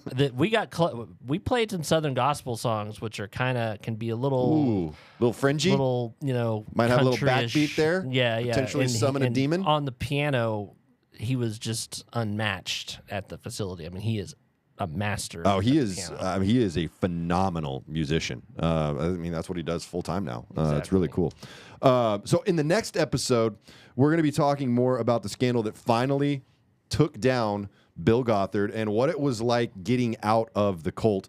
we played some Southern Gospel songs, which are can be a little fringy, might have a little backbeat there. Yeah, yeah. Potentially summon a demon on the piano. He was just unmatched at the facility. I mean, he is a master. Oh, he is. He is a phenomenal musician. I mean, that's what he does full time now. Exactly. It's really cool. So in the next episode, we're going to be talking more about the scandal that finally took down Bill Gothard and what it was like getting out of the cult,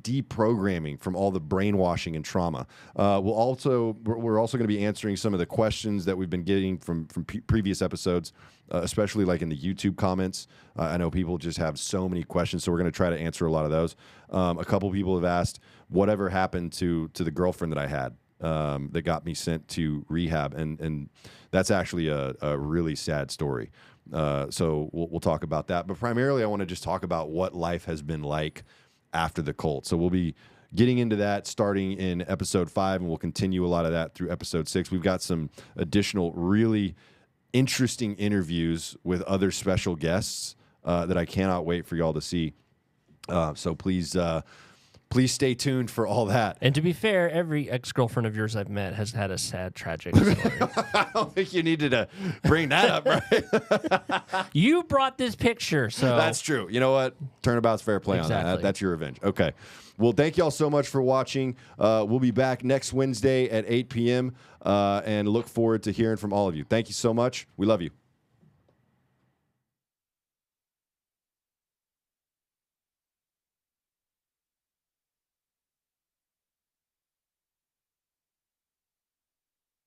deprogramming from all the brainwashing and trauma. We're also going to be answering some of the questions that we've been getting from previous episodes, especially like in the YouTube comments. I know people just have so many questions, so we're going to try to answer a lot of those. A couple people have asked whatever happened to the girlfriend that I had that got me sent to rehab, and that's actually a really sad story. So we'll talk about that, but primarily I want to just talk about what life has been like after the cult. So we'll be getting into that starting in episode 5, and we'll continue a lot of that through episode 6. We've got some additional really interesting interviews with other special guests that I cannot wait for y'all to see. So please stay tuned for all that. And to be fair, every ex-girlfriend of yours I've met has had a sad, tragic story. I don't think you needed to bring that up, right? You brought this picture, so... That's true. You know what? Turnabout's fair play on that. That's your revenge. Okay. Well, thank y'all so much for watching. We'll be back next Wednesday at 8 p.m. And look forward to hearing from all of you. Thank you so much. We love you.